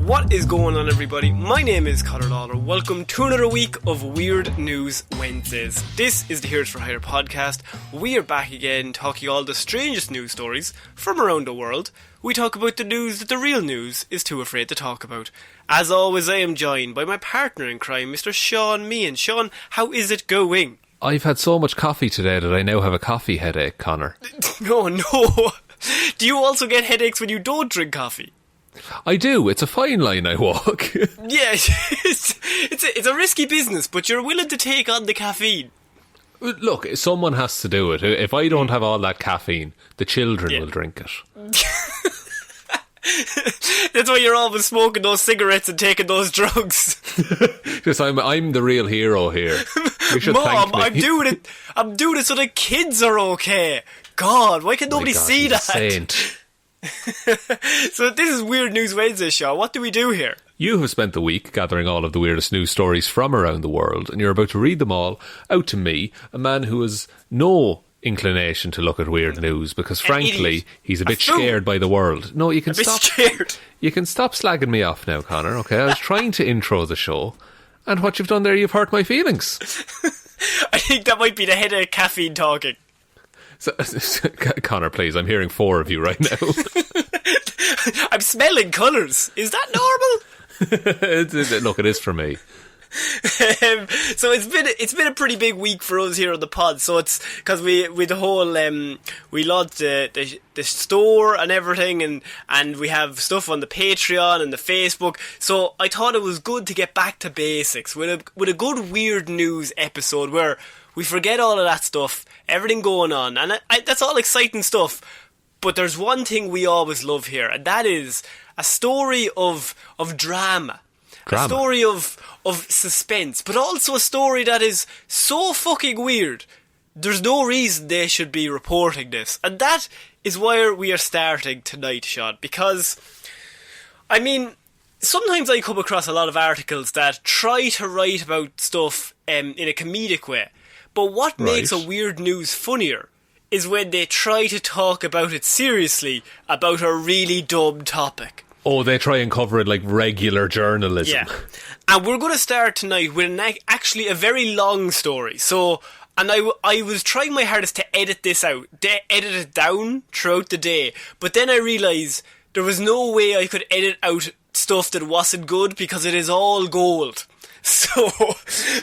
What is going on, everybody? My name is Ciara Lawler. Welcome to another week of Weird News Wednesdays. This is the Heroes for Hire podcast. We are back again talking all the strangest news stories from around the world. We talk about the news that the real news is too afraid to talk about. As always, I am joined by my partner in crime, Mr. Shaun Meehan. Shaun, how is it going? I've had so much coffee today that I now have a coffee headache, Connor. No. Do you also get headaches when you don't drink coffee? I do. It's a fine line I walk. Yeah, it's a risky business, but you're willing to take on the caffeine. Look, someone has to do it. If I don't have all that caffeine, the children will drink it. That's why you're always smoking those cigarettes and taking those drugs. Because I'm the real hero here. You should Mom, thank me. I'm doing it so the kids are okay. God, why can nobody see that? Saint. So this is Weird News Wednesday, Shaun. What do we do here? You have spent the week gathering all of the weirdest news stories from around the world, and you're about to read them all out to me, a man who has no inclination to look at weird news, because frankly, he's a bit scared by the world. No, you can stop. Scared. You can stop slagging me off now, Connor, okay? I was trying to intro the show, and what you've done there, you've hurt my feelings. I think that might be the headache caffeine talking. So, Connor, please, I'm hearing four of you right now. I'm smelling colours. Is that normal? Look, it is for me. So it's been a pretty big week for us here on the pod. So it's because we the whole we launched the store and everything, and we have stuff on the Patreon and the Facebook. So I thought it was good to get back to basics with a good weird news episode where we forget all of that stuff, everything going on, and that's all exciting stuff. But there's one thing we always love here, and that is a story of drama. A story of suspense, but also a story that is so fucking weird. There's no reason they should be reporting this. And that is why we are starting tonight, Shaun. Because, I mean, sometimes I come across a lot of articles that try to write about stuff in a comedic way. But what makes a weird news funnier is when they try to talk about it seriously, about a really dumb topic. Oh, they try and cover it like regular journalism. Yeah. And we're going to start tonight with actually a very long story. So, and I was trying my hardest to edit this out, edit it down throughout the day. But then I realised there was no way I could edit out stuff that wasn't good because it is all gold. So,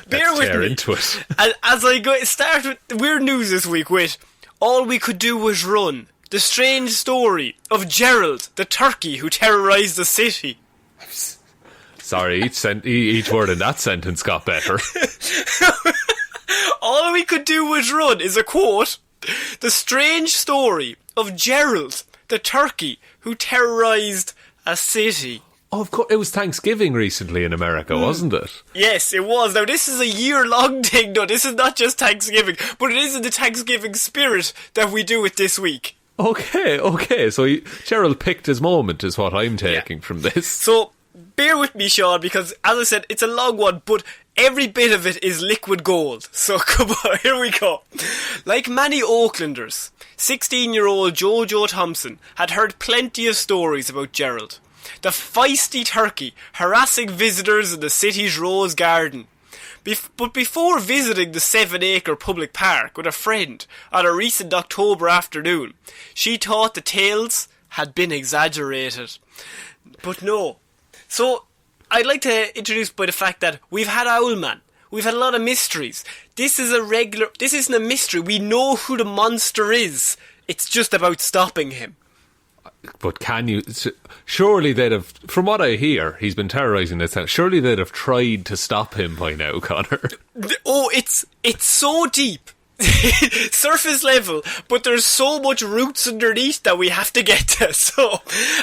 bear with me. Into it. And as I start with the weird news this week with All We Could Do Was Run. The strange story of Gerald, the turkey who terrorised the city. Sorry, each word in that sentence got better. All we could do was run is a quote. The strange story of Gerald, the turkey who terrorised a city. Oh, of course, it was Thanksgiving recently in America, wasn't it? Yes, it was. Now, this is a year-long thing, though. This is not just Thanksgiving, but it is in the Thanksgiving spirit that we do it this week. Okay. So Gerald picked his moment is what I'm taking from this. So, bear with me, Shaun, because, as I said, it's a long one, but every bit of it is liquid gold. So, come on, here we go. Like many Oaklanders, 16-year-old Jojo Thompson had heard plenty of stories about Gerald, the feisty turkey harassing visitors in the city's Rose Garden. But before visiting the 7-acre public park with a friend on a recent October afternoon, she thought the tales had been exaggerated. But no. So, I'd like to introduce by the fact that we've had Owlman. We've had a lot of mysteries. This isn't a mystery. We know who the monster is. It's just about stopping him. But surely they'd have, from what I hear, he's been terrorising this town. Surely they'd have tried to stop him by now, Connor. Oh, it's so deep. Surface level, but there's so much roots underneath that we have to get to. So,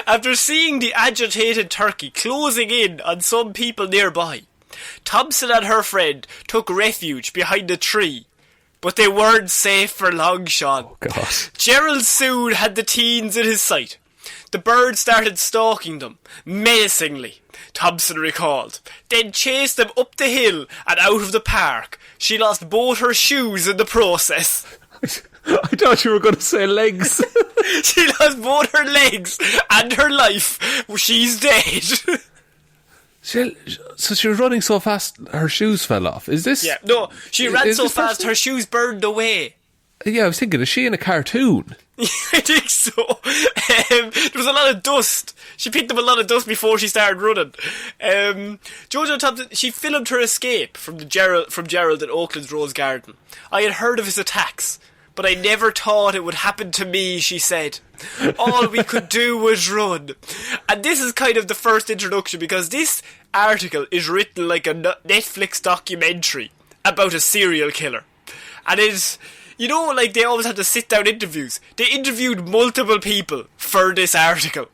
after seeing the agitated turkey closing in on some people nearby, Thompson and her friend took refuge behind a tree. But they weren't safe for long, Shaun. Oh, God. Gerald soon had the teens in his sight. The bird started stalking them, menacingly, Thompson recalled, then chased them up the hill and out of the park. She lost both her shoes in the process. I thought you were going to say legs. She lost both her legs and her life. She's dead. So she was running so fast, her shoes fell off. Is this? Yeah, no, she ran so fast, her shoes burned away. Yeah, I was thinking, is she in a cartoon? I think so. There was a lot of dust. She picked up a lot of dust before she started running. Jojo Thompson, she filmed her escape from Gerald in Oakland's Rose Garden. I had heard of his attacks, but I never thought it would happen to me, she said. All we could do was run. And this is kind of the first introduction, because this article is written like a Netflix documentary about a serial killer. And it's, you know, like they always have to sit down interviews. They interviewed multiple people for this article.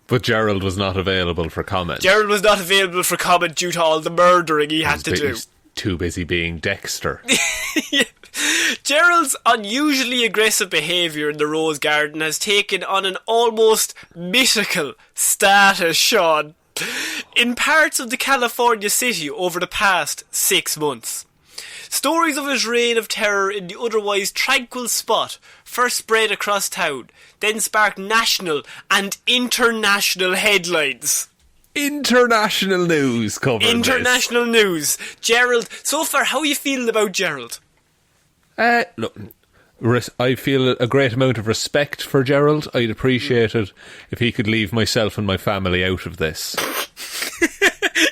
But Gerald was not available for comment. Gerald was not available for comment due to all the murdering he had to do. He's too busy being Dexter. Yeah. Gerald's unusually aggressive behaviour in the Rose Garden has taken on an almost mythical status, Shaun, in parts of the California city over the past 6 months. Stories of his reign of terror in the otherwise tranquil spot first spread across town, then sparked national and international headlines. International news covered International news. Gerald, so far, how are you feeling about Gerald? Look, I feel a great amount of respect for Gerald. I'd appreciate it if he could leave myself and my family out of this.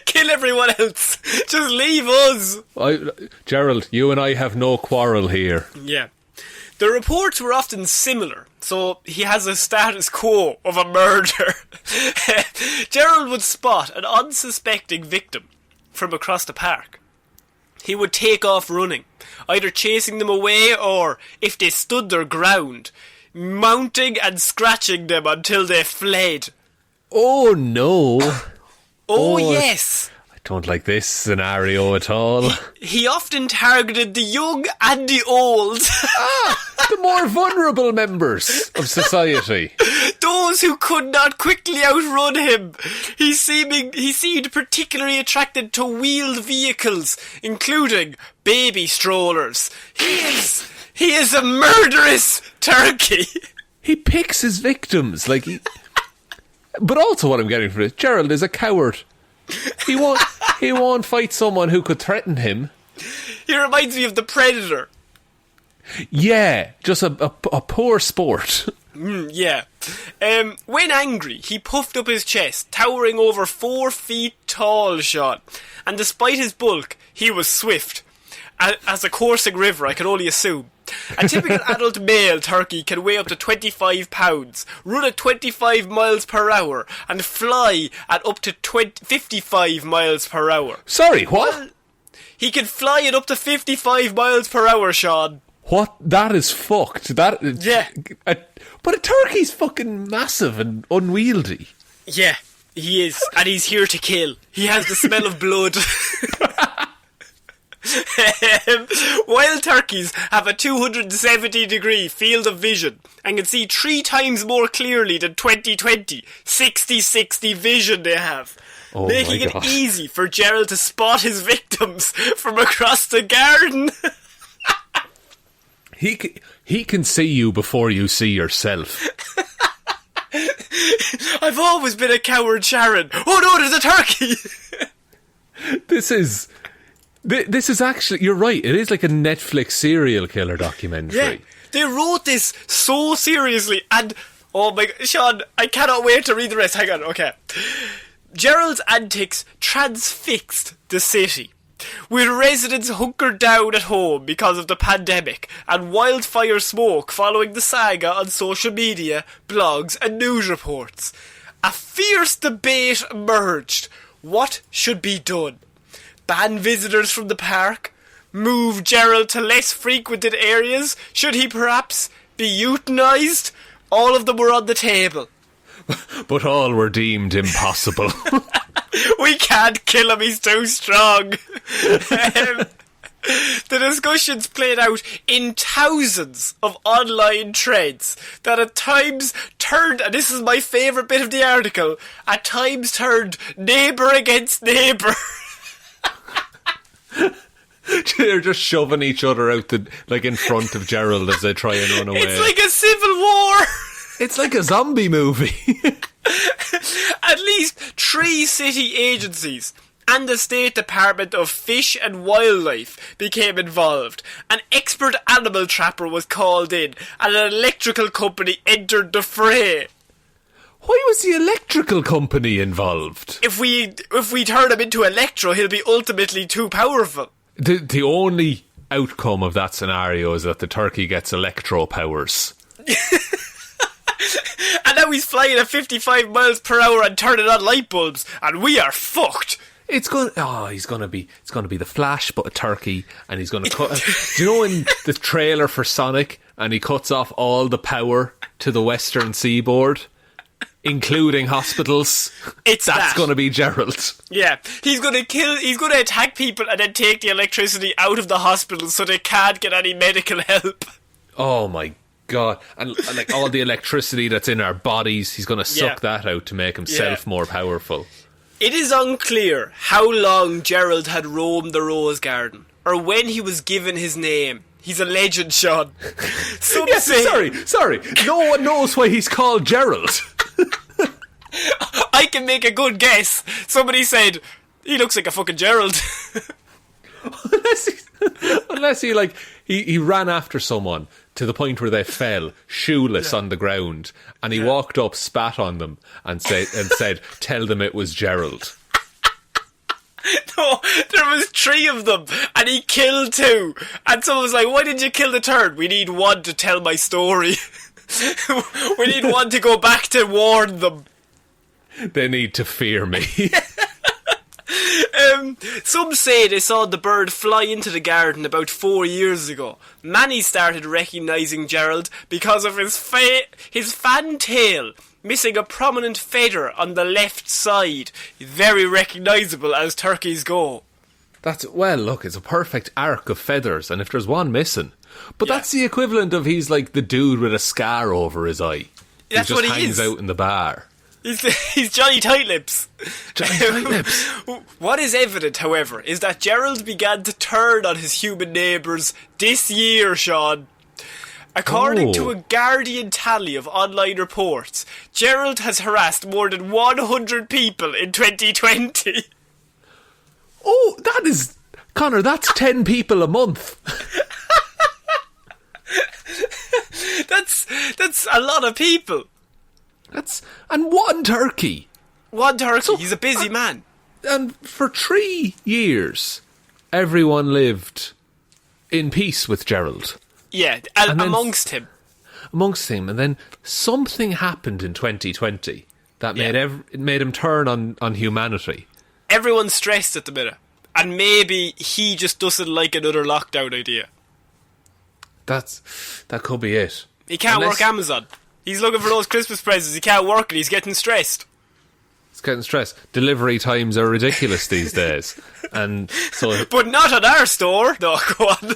Kill everyone else. Just leave us. Gerald, you and I have no quarrel here. Yeah. The reports were often similar, so he has a status quo of a murder. Gerald would spot an unsuspecting victim from across the park. He would take off running, either chasing them away or, if they stood their ground, mounting and scratching them until they fled. Oh no. Oh yes. I don't like this scenario at all. He often targeted the young and the old. The more vulnerable members of society. Those who could not quickly outrun him. He seemed particularly attracted to wheeled vehicles, including baby strollers. He is a murderous turkey. He picks his victims, but also what I'm getting from it, Gerald is a coward. He won't fight someone who could threaten him. He reminds me of the Predator. Yeah, just a poor sport. Yeah. When angry, he puffed up his chest, towering over 4 feet tall, Shaun. And despite his bulk, he was swift. As a coursing river, I can only assume. A typical adult male turkey can weigh up to 25 pounds, run at 25 miles per hour, and fly at up to 55 miles per hour. Sorry, what? Well, he can fly at up to 55 miles per hour, Shaun. What? That is fucked. Yeah. But a turkey's fucking massive and unwieldy. Yeah, he is. And he's here to kill. He has the smell of blood. Wild turkeys have a 270-degree field of vision and can see 3 times more clearly than 20/20. 60/60 vision they have. Oh, making it easy for Gerald to spot his victims from across the garden. He can see you before you see yourself. I've always been a coward, Sharon. Oh no, there's a turkey. This is actually, you're right, it is like a Netflix serial killer documentary. Yeah, they wrote this so seriously, and oh my god, Shaun, I cannot wait to read the rest. Hang on, okay. Gerald's antics transfixed the city, with residents hunkered down at home because of the pandemic and wildfire smoke following the saga on social media, blogs and news reports. A fierce debate emerged. What should be done? Ban visitors from the park? Move Gerald to less frequented areas? Should he perhaps be euthanized? All of them were on the table. But all were deemed impossible. We can't kill him, he's too strong. The discussions played out in thousands of online threads that at times turned, and this is my favourite bit of the article, at times turned neighbour against neighbour. They're just shoving each other out in front of Gerald as they try and run away. It's like a civil war. It's like a zombie movie. At least 3 city agencies and the State Department of Fish and Wildlife became involved. An expert animal trapper was called in, and an electrical company entered the fray. Why was the electrical company involved? If we turn him into Electro, he'll be ultimately too powerful. The only outcome of that scenario is that the turkey gets electro powers. And now he's flying at 55 miles per hour and turning on light bulbs, and we are fucked. It's going to be the Flash, but a turkey, and he's going to cut. Do you know in the trailer for Sonic, and he cuts off all the power to the Western Seaboard, including hospitals? That's going to be Gerald. Yeah, he's going to attack people and then take the electricity out of the hospitals so they can't get any medical help. Oh my God. And like all the electricity that's in our bodies, he's going to suck that out to make himself more powerful. It is unclear how long Gerald had roamed the rose garden, or when he was given his name. He's a legend, Shaun. Some say... Sorry. No one knows why he's called Gerald. I can make a good guess. Somebody said, he looks like a fucking Gerald. Unless he ran after someone to the point where they fell shoeless on the ground, and he walked up, spat on them, and said, "Tell them it was Gerald." No, there was 3 of them, and he killed 2. And someone was like, "Why did you kill the 3rd?" "We need one to tell my story." "We need one to go back to warn them." They need to fear me. Some say they saw the bird fly into the garden about 4 years ago. Many started recognising Gerald because of his fan tail missing a prominent feather on the left side. Very recognisable as turkeys go. It's a perfect arc of feathers, and if there's one missing... But that's the equivalent of he's like the dude with a scar over his eye. That's who just what he hangs out in the bar. He's Johnny Tightlips. Johnny Tightlips. What is evident, however, is that Gerald began to turn on his human neighbours this year, Shaun. According to a Guardian tally of online reports, Gerald has harassed more than 100 people in 2020. Oh, Connor, that's 10 people a month. That's a lot of people. And one turkey. One turkey. So, he's a busy man. And for 3 years, everyone lived in peace with Gerald. Yeah, and amongst him. And then something happened in 2020 that made him turn on humanity. Everyone's stressed at the minute. And maybe he just doesn't like another lockdown idea. That could be it. He can't work Amazon. He's looking for those Christmas presents. He can't work and he's getting stressed. Delivery times are ridiculous these days. And so, but not at our store. No, go on.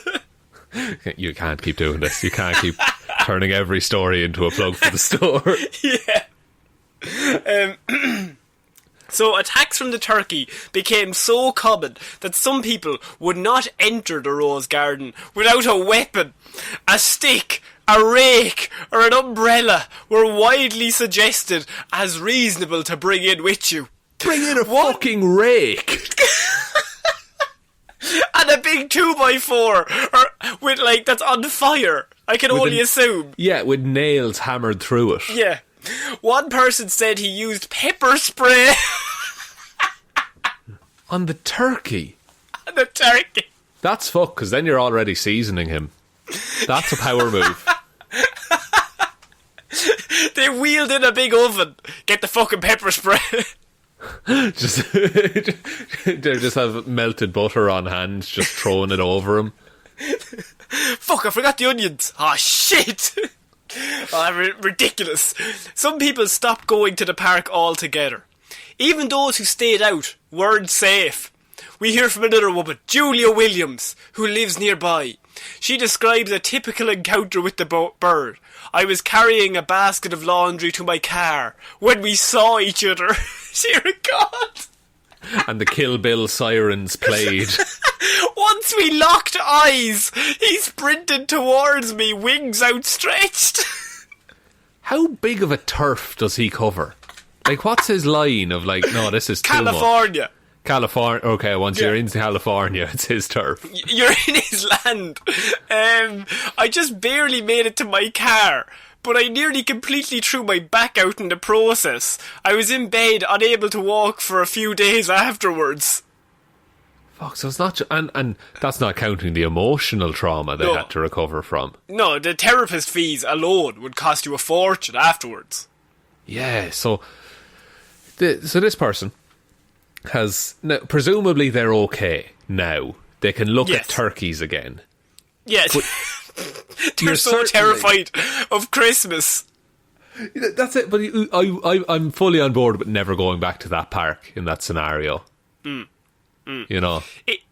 You can't keep doing this. You can't keep turning every story into a plug for the store. Yeah. So attacks from the turkey became so common that some people would not enter the rose garden without a weapon. A stick, a rake, or an umbrella were widely suggested as reasonable to bring in with you. Bring in a fucking rake! And a big 2x4 or that's on fire. I can only assume. Yeah, with nails hammered through it. Yeah. One person said he used pepper spray. On the turkey? On the turkey. That's fuck, because then you're already seasoning him. That's a power move. They wheeled in a big oven. Get the fucking pepper spray. They just have melted butter on hand, just throwing it over him. Fuck, I forgot the onions. Oh, shit. Ridiculous. Some people stopped going to the park altogether. Even those who stayed out weren't safe. We hear from another woman, Julia Williams, who lives nearby. She describes a typical encounter with the bird. "I was carrying a basket of laundry to my car when we saw each other." Dear God. And the Kill Bill sirens played. "Once we locked eyes, he sprinted towards me, wings outstretched." How big of a turf does he cover? Like, what's his line of like, no, this is too much. California. Okay, once you're in California, it's his turf. You're in his land. I just barely made it to my car, but I nearly completely threw my back out in the process. I was in bed, unable to walk for a few days afterwards. Fuck, so it's not... And that's not counting the emotional trauma they had to recover from. No, the therapist fees alone would cost you a fortune afterwards. Yeah, so this person... now, presumably they're okay now. They can look at turkeys again. Yes. They're so terrified of Christmas. That's it. But I'm fully on board with never going back to that park in that scenario. You know.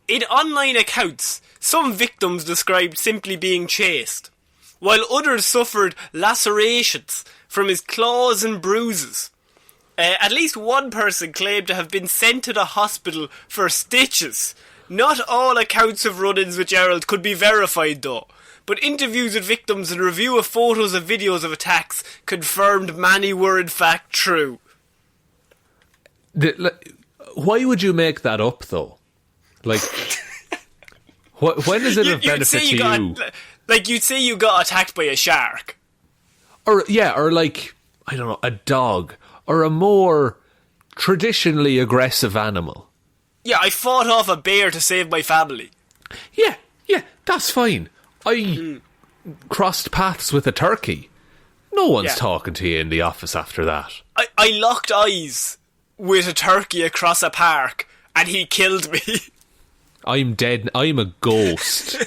In online accounts, some victims described simply being chased, while others suffered lacerations from his claws and bruises. At least one person claimed to have been sent to the hospital for stitches. Not all accounts of run-ins with Gerald could be verified though, but interviews with victims and review of photos and videos of attacks confirmed many were in fact true. Why would you make that up though? Like, when is it of benefit to you? Like, you'd say you got attacked by a shark. Or like, I don't know, a dog. Or a more traditionally aggressive animal. Yeah, I fought off a bear to save my family. Yeah, that's fine. I crossed paths with a turkey. No one's talking to you in the office after that. I locked eyes with a turkey across a park and he killed me. I'm dead. I'm a ghost.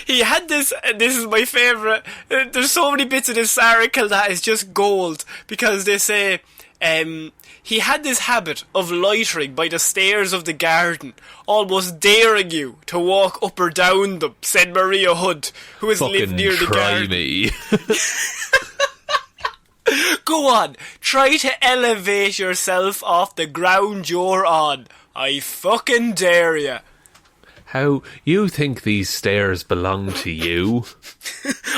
He had this is my favourite. There's so many bits of this article that is just gold, because they say he had this habit of loitering by the stairs of the garden, almost daring you to walk up or down them, said Maria Hunt, who has lived near the garden. Me. Go on, try to elevate yourself off the ground you're on. I fucking dare you. How you think these stairs belong to you?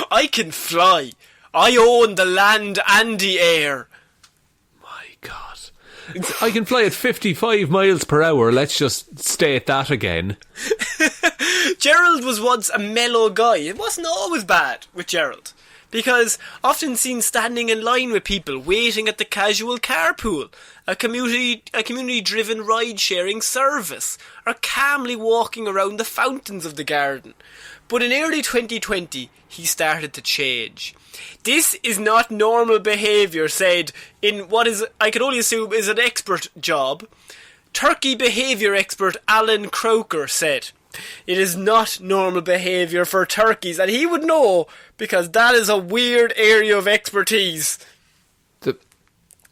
I can fly. I own the land and the air. My God. I can fly at 55 miles per hour. Let's just state that again. Gerald was once a mellow guy. It wasn't always bad with Gerald, because often seen standing in line with people waiting at the casual carpool, a community-driven ride-sharing service, or calmly walking around the fountains of the garden. But in early 2020, he started to change. This is not normal behaviour, said in what is, I can only assume, is an expert job. Turkey behaviour expert Alan Croker said, "It is not normal behaviour for turkeys," and he would know, because that is a weird area of expertise.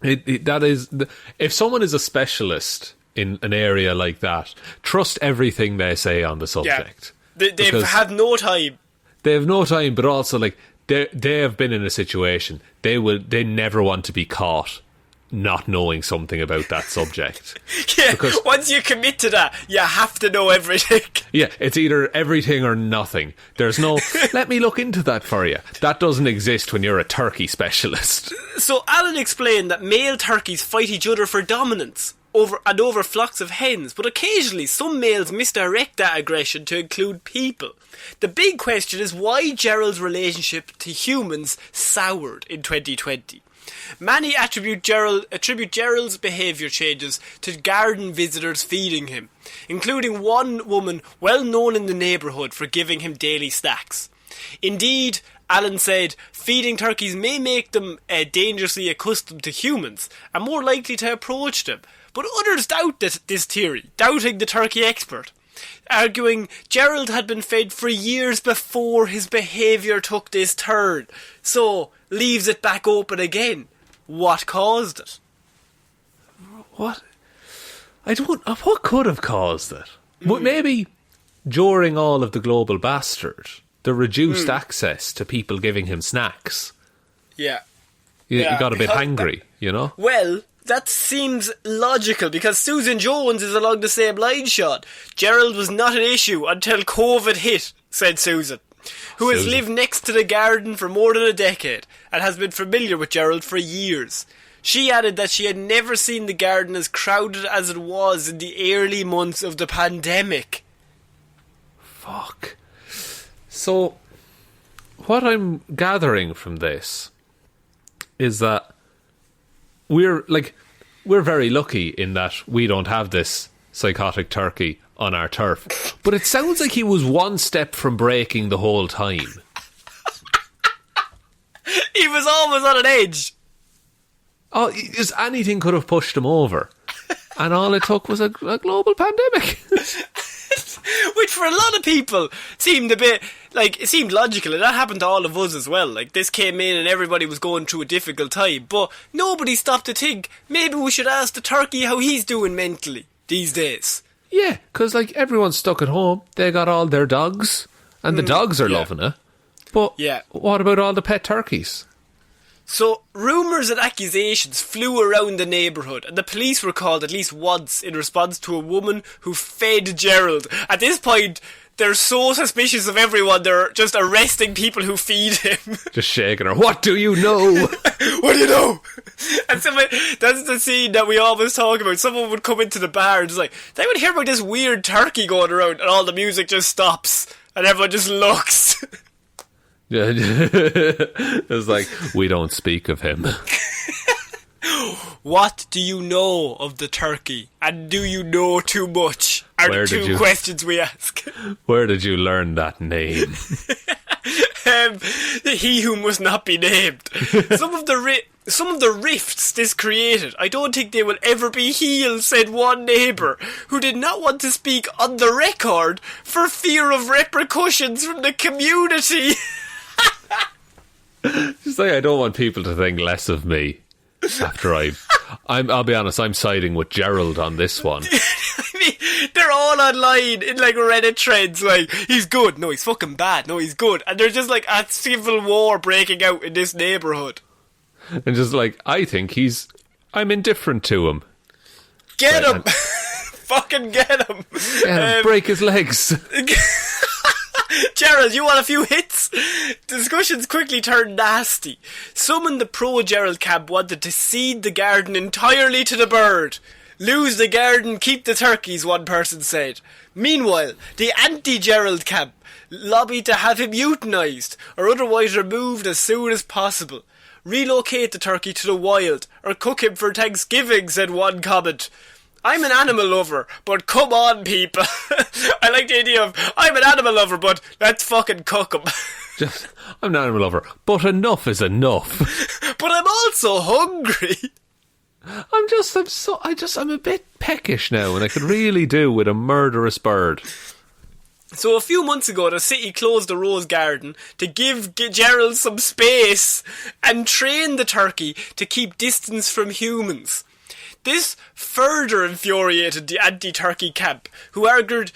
If someone is a specialist in an area like that, trust everything they say on the subject. Yeah. They have no time. They have no time, but also like they have been in a situation. They never want to be caught not knowing something about that subject. Yeah, because once you commit to that, you have to know everything. Yeah, it's either everything or nothing. There's no, let me look into that for you. That doesn't exist when you're a turkey specialist. So Alan explained that male turkeys fight each other for dominance over flocks of hens, but occasionally some males misdirect that aggression to include people. The big question is why Gerald's relationship to humans soured in 2020. Many attribute Gerald's behaviour changes to garden visitors feeding him, including one woman well known in the neighbourhood for giving him daily snacks. Indeed, Alan said, feeding turkeys may make them dangerously accustomed to humans and more likely to approach them. But others doubt this theory, doubting the turkey expert, arguing Gerald had been fed for years before his behaviour took this turn, so leaves it back open again. What caused it? What? What could have caused it? Maybe during all of the global bastard, the reduced access to people giving him snacks. Yeah. You got a bit hangry, you know? Well, that seems logical, because Susan Jones is along the same line, Sean. Gerald was not an issue until COVID hit, said Susan, who has lived next to the garden for more than a decade and has been familiar with Gerald for years. She added that she had never seen the garden as crowded as it was in the early months of the pandemic. Fuck. So, what I'm gathering from this is that we're very lucky in that we don't have this psychotic turkey on our turf. But it sounds like he was one step from breaking the whole time. He was always on an edge. Oh, just anything could have pushed him over. And all it took was a global pandemic. Which for a lot of people seemed a bit, like, it seemed logical, and that happened to all of us as well. Like, this came in and everybody was going through a difficult time, but nobody stopped to think, maybe we should ask the turkey how he's doing mentally these days. Yeah, because, like, everyone's stuck at home. They got all their dogs, and the dogs are loving it. But what about all the pet turkeys? So, rumours and accusations flew around the neighbourhood, and the police were called at least once in response to a woman who fed Gerald. At this point, they're so suspicious of everyone, they're just arresting people who feed him. Just shaking her. What do you know? What do you know? And that's the scene that we always talk about. Someone would come into the bar and just like, they would hear about this weird turkey going around, and all the music just stops, and everyone just looks. Yeah, it's like, we don't speak of him. What do you know of the turkey? And do you know too much? Are the two questions we ask. Where did you learn that name? He who must not be named. Some of the rifts this created, I don't think they will ever be healed, said one neighbour, who did not want to speak on the record for fear of repercussions from the community. Just like, I don't want people to think less of me after I'll be honest, I'm siding with Gerald on this one. I mean, they're all online in like Reddit threads, like, he's good, no, he's fucking bad, no, he's good. And they're just like a civil war breaking out in this neighbourhood. And just like, I'm indifferent to him. Get him! Fucking get him! Break his legs. Gerald, you want a few hits? Discussions quickly turned nasty. Some in the pro-Gerald camp wanted to cede the garden entirely to the bird. Lose the garden, keep the turkeys, one person said. Meanwhile, the anti-Gerald camp lobbied to have him euthanised, or otherwise removed as soon as possible. Relocate the turkey to the wild, or cook him for Thanksgiving, said one comment. I'm an animal lover, but come on, people. I like the idea of, I'm an animal lover, but let's fucking cook him. I'm an animal lover, but enough is enough. But I'm also hungry. I'm a bit peckish now, and I could really do with a murderous bird. So a few months ago, the city closed the rose garden to give Gerald some space and train the turkey to keep distance from humans. This further infuriated the anti-turkey camp, who argued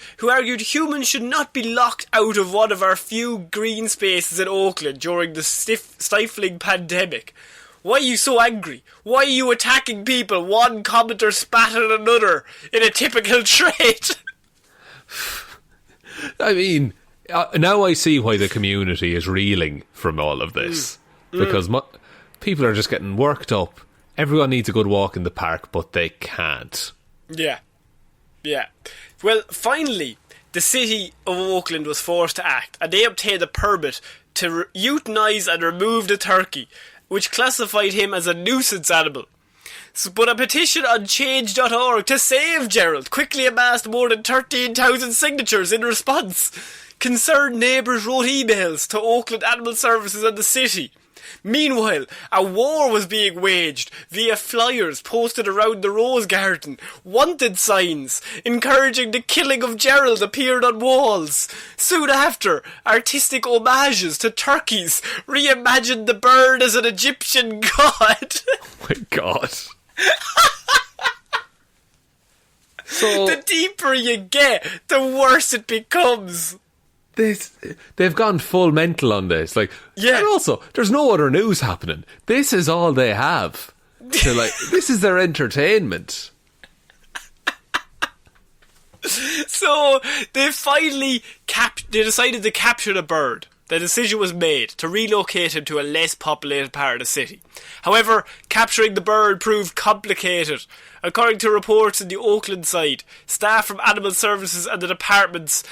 humans should not be locked out of one of our few green spaces in Oakland during the stifling pandemic. Why are you so angry? Why are you attacking people? One commenter spat at another in a typical trait. I mean, now I see why the community is reeling from all of this. Because people are just getting worked up. Everyone needs a good walk in the park, but they can't. Yeah. Well, finally, the city of Oakland was forced to act, and they obtained a permit to euthanise and remove the turkey, which classified him as a nuisance animal. But a petition on change.org to save Gerald quickly amassed more than 13,000 signatures in response. Concerned neighbours wrote emails to Oakland Animal Services and the city. Meanwhile, a war was being waged via flyers posted around the rose garden. Wanted signs encouraging the killing of Gerald appeared on walls. Soon after, artistic homages to turkeys reimagined the bird as an Egyptian god. Oh my god. So, the deeper you get, the worse it becomes. They've gone full mental on this. Like, yeah. And also, there's no other news happening. This is all they have. They're like, this is their entertainment. So they finally they decided to capture the bird. the decision was made to relocate him to a less populated part of the city. However, capturing the bird proved complicated. According to reports in the Oakland side, staff from animal services and the departments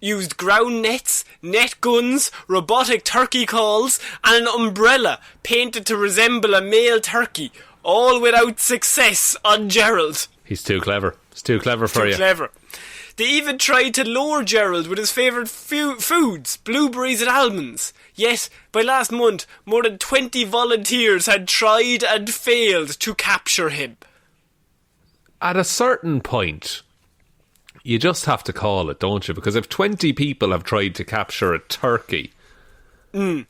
used ground nets, net guns, robotic turkey calls, and an umbrella painted to resemble a male turkey, all without success on Gerald. He's too clever. It's too clever for you. Too clever. They even tried to lure Gerald with his favourite foods, blueberries and almonds. Yet, by last month, more than 20 volunteers had tried and failed to capture him. At a certain point, you just have to call it, don't you? Because if 20 people have tried to capture a turkey, then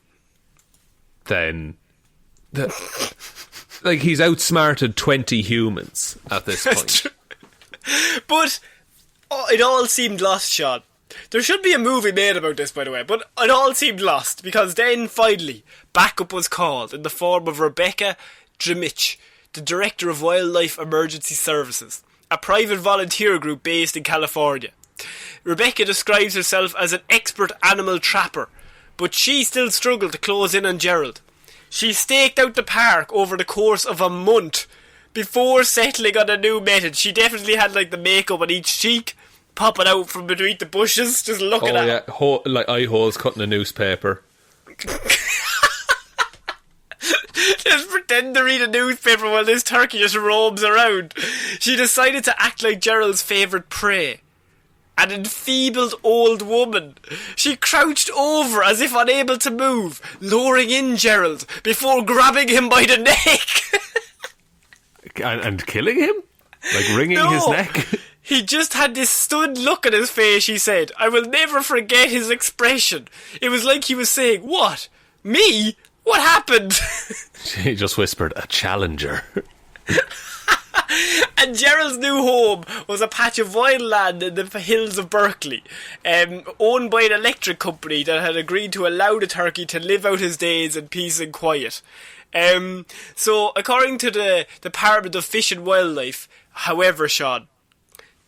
like he's outsmarted 20 humans at this point. But it all seemed lost, Shaun. There should be a movie made about this, by the way, but it all seemed lost because then, finally, backup was called in the form of Rebecca Drimich, the Director of Wildlife Emergency Services, a private volunteer group based in California. Rebecca describes herself as an expert animal trapper, but she still struggled to close in on Gerald. She staked out the park over the course of a month before settling on a new method. She definitely had like the makeup on each cheek popping out from between the bushes, just looking at it. Oh yeah, like eye holes cut in a newspaper. Just pretend to read a newspaper while this turkey just roams around. She decided to act like Gerald's favourite prey, an enfeebled old woman. She crouched over as if unable to move, luring in Gerald before grabbing him by the neck. And killing him? Like wringing his neck? He just had this stunned look on his face, she said. I will never forget his expression. It was like he was saying, "What? Me? What happened?" He just whispered, "A challenger." And Gerald's new home was a patch of wild land in the hills of Berkeley, owned by an electric company that had agreed to allow the turkey to live out his days in peace and quiet. So, according to the Department of Fish and Wildlife, however, Shaun,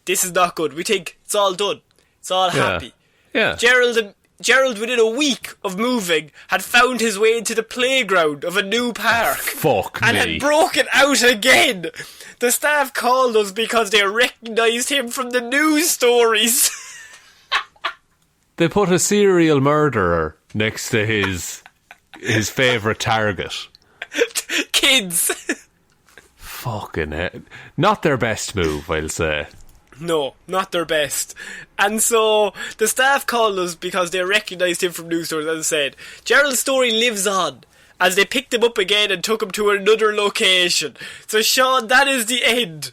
this is not good. We think it's all done. It's all happy. Yeah. Gerald, within a week of moving, had found his way into the playground of a new park. And had broken out again. The staff called us because they recognised him from the news stories. They put a serial murderer next to his favourite target. Kids. Fucking hell. Not their best move, I'll say. No, not their best. And so the staff called us because they recognised him from news stories and said, Gerald's story lives on, as they picked him up again and took him to another location. So Shaun, that is the end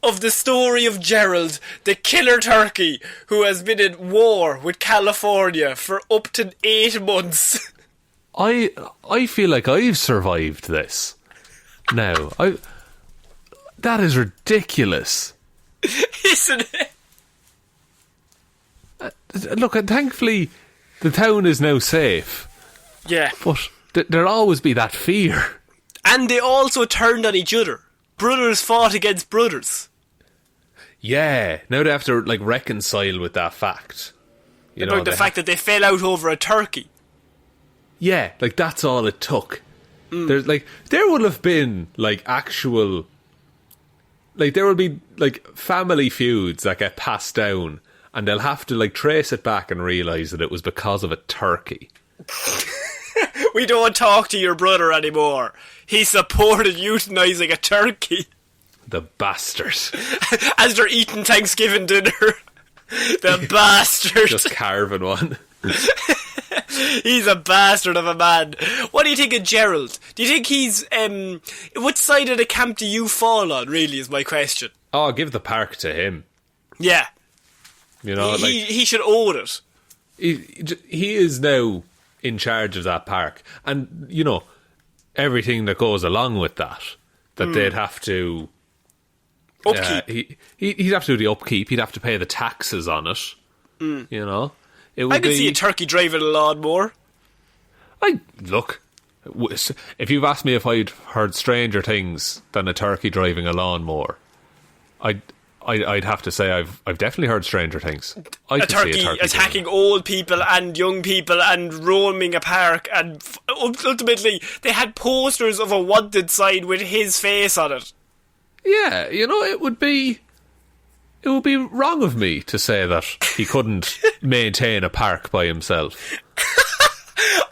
of the story of Gerald, the killer turkey who has been in war with California for up to 8 months. I feel like I've survived this. Now, that is ridiculous. Isn't it? Look, and thankfully the town is now safe. Yeah. But there'll always be that fear. And they also turned on each other. Brothers fought against brothers. Yeah. Now they have to like reconcile with that fact. About the fact that they fell out over a turkey. Yeah, like that's all it took. There's like there would have been like actual, like there will be like family feuds that get passed down, and they'll have to like trace it back and realise that it was because of a turkey. We don't talk to your brother anymore. He supported euthanizing a turkey. The bastard. As they're eating Thanksgiving dinner. The bastard. Just carving one. He's a bastard of a man. What do you think of Gerald? Do you think he's... which side of the camp do you fall on, really, is my question. Oh, I'll give the park to him. Yeah. You know, he should own it. He is now in charge of that park. And, you know, everything that goes along with that they'd have to... Upkeep. He'd have to do the upkeep. He'd have to pay the taxes on it. You know? I could see a turkey driving a lawnmower. Look, if you've asked me if I'd heard stranger things than a turkey driving a lawnmower, I'd have to say I've definitely heard stranger things. I A could see turkey attacking old people and young people and roaming a park, and ultimately they had posters of a wanted sign with his face on it. Yeah, it would be wrong of me to say that he couldn't maintain a park by himself.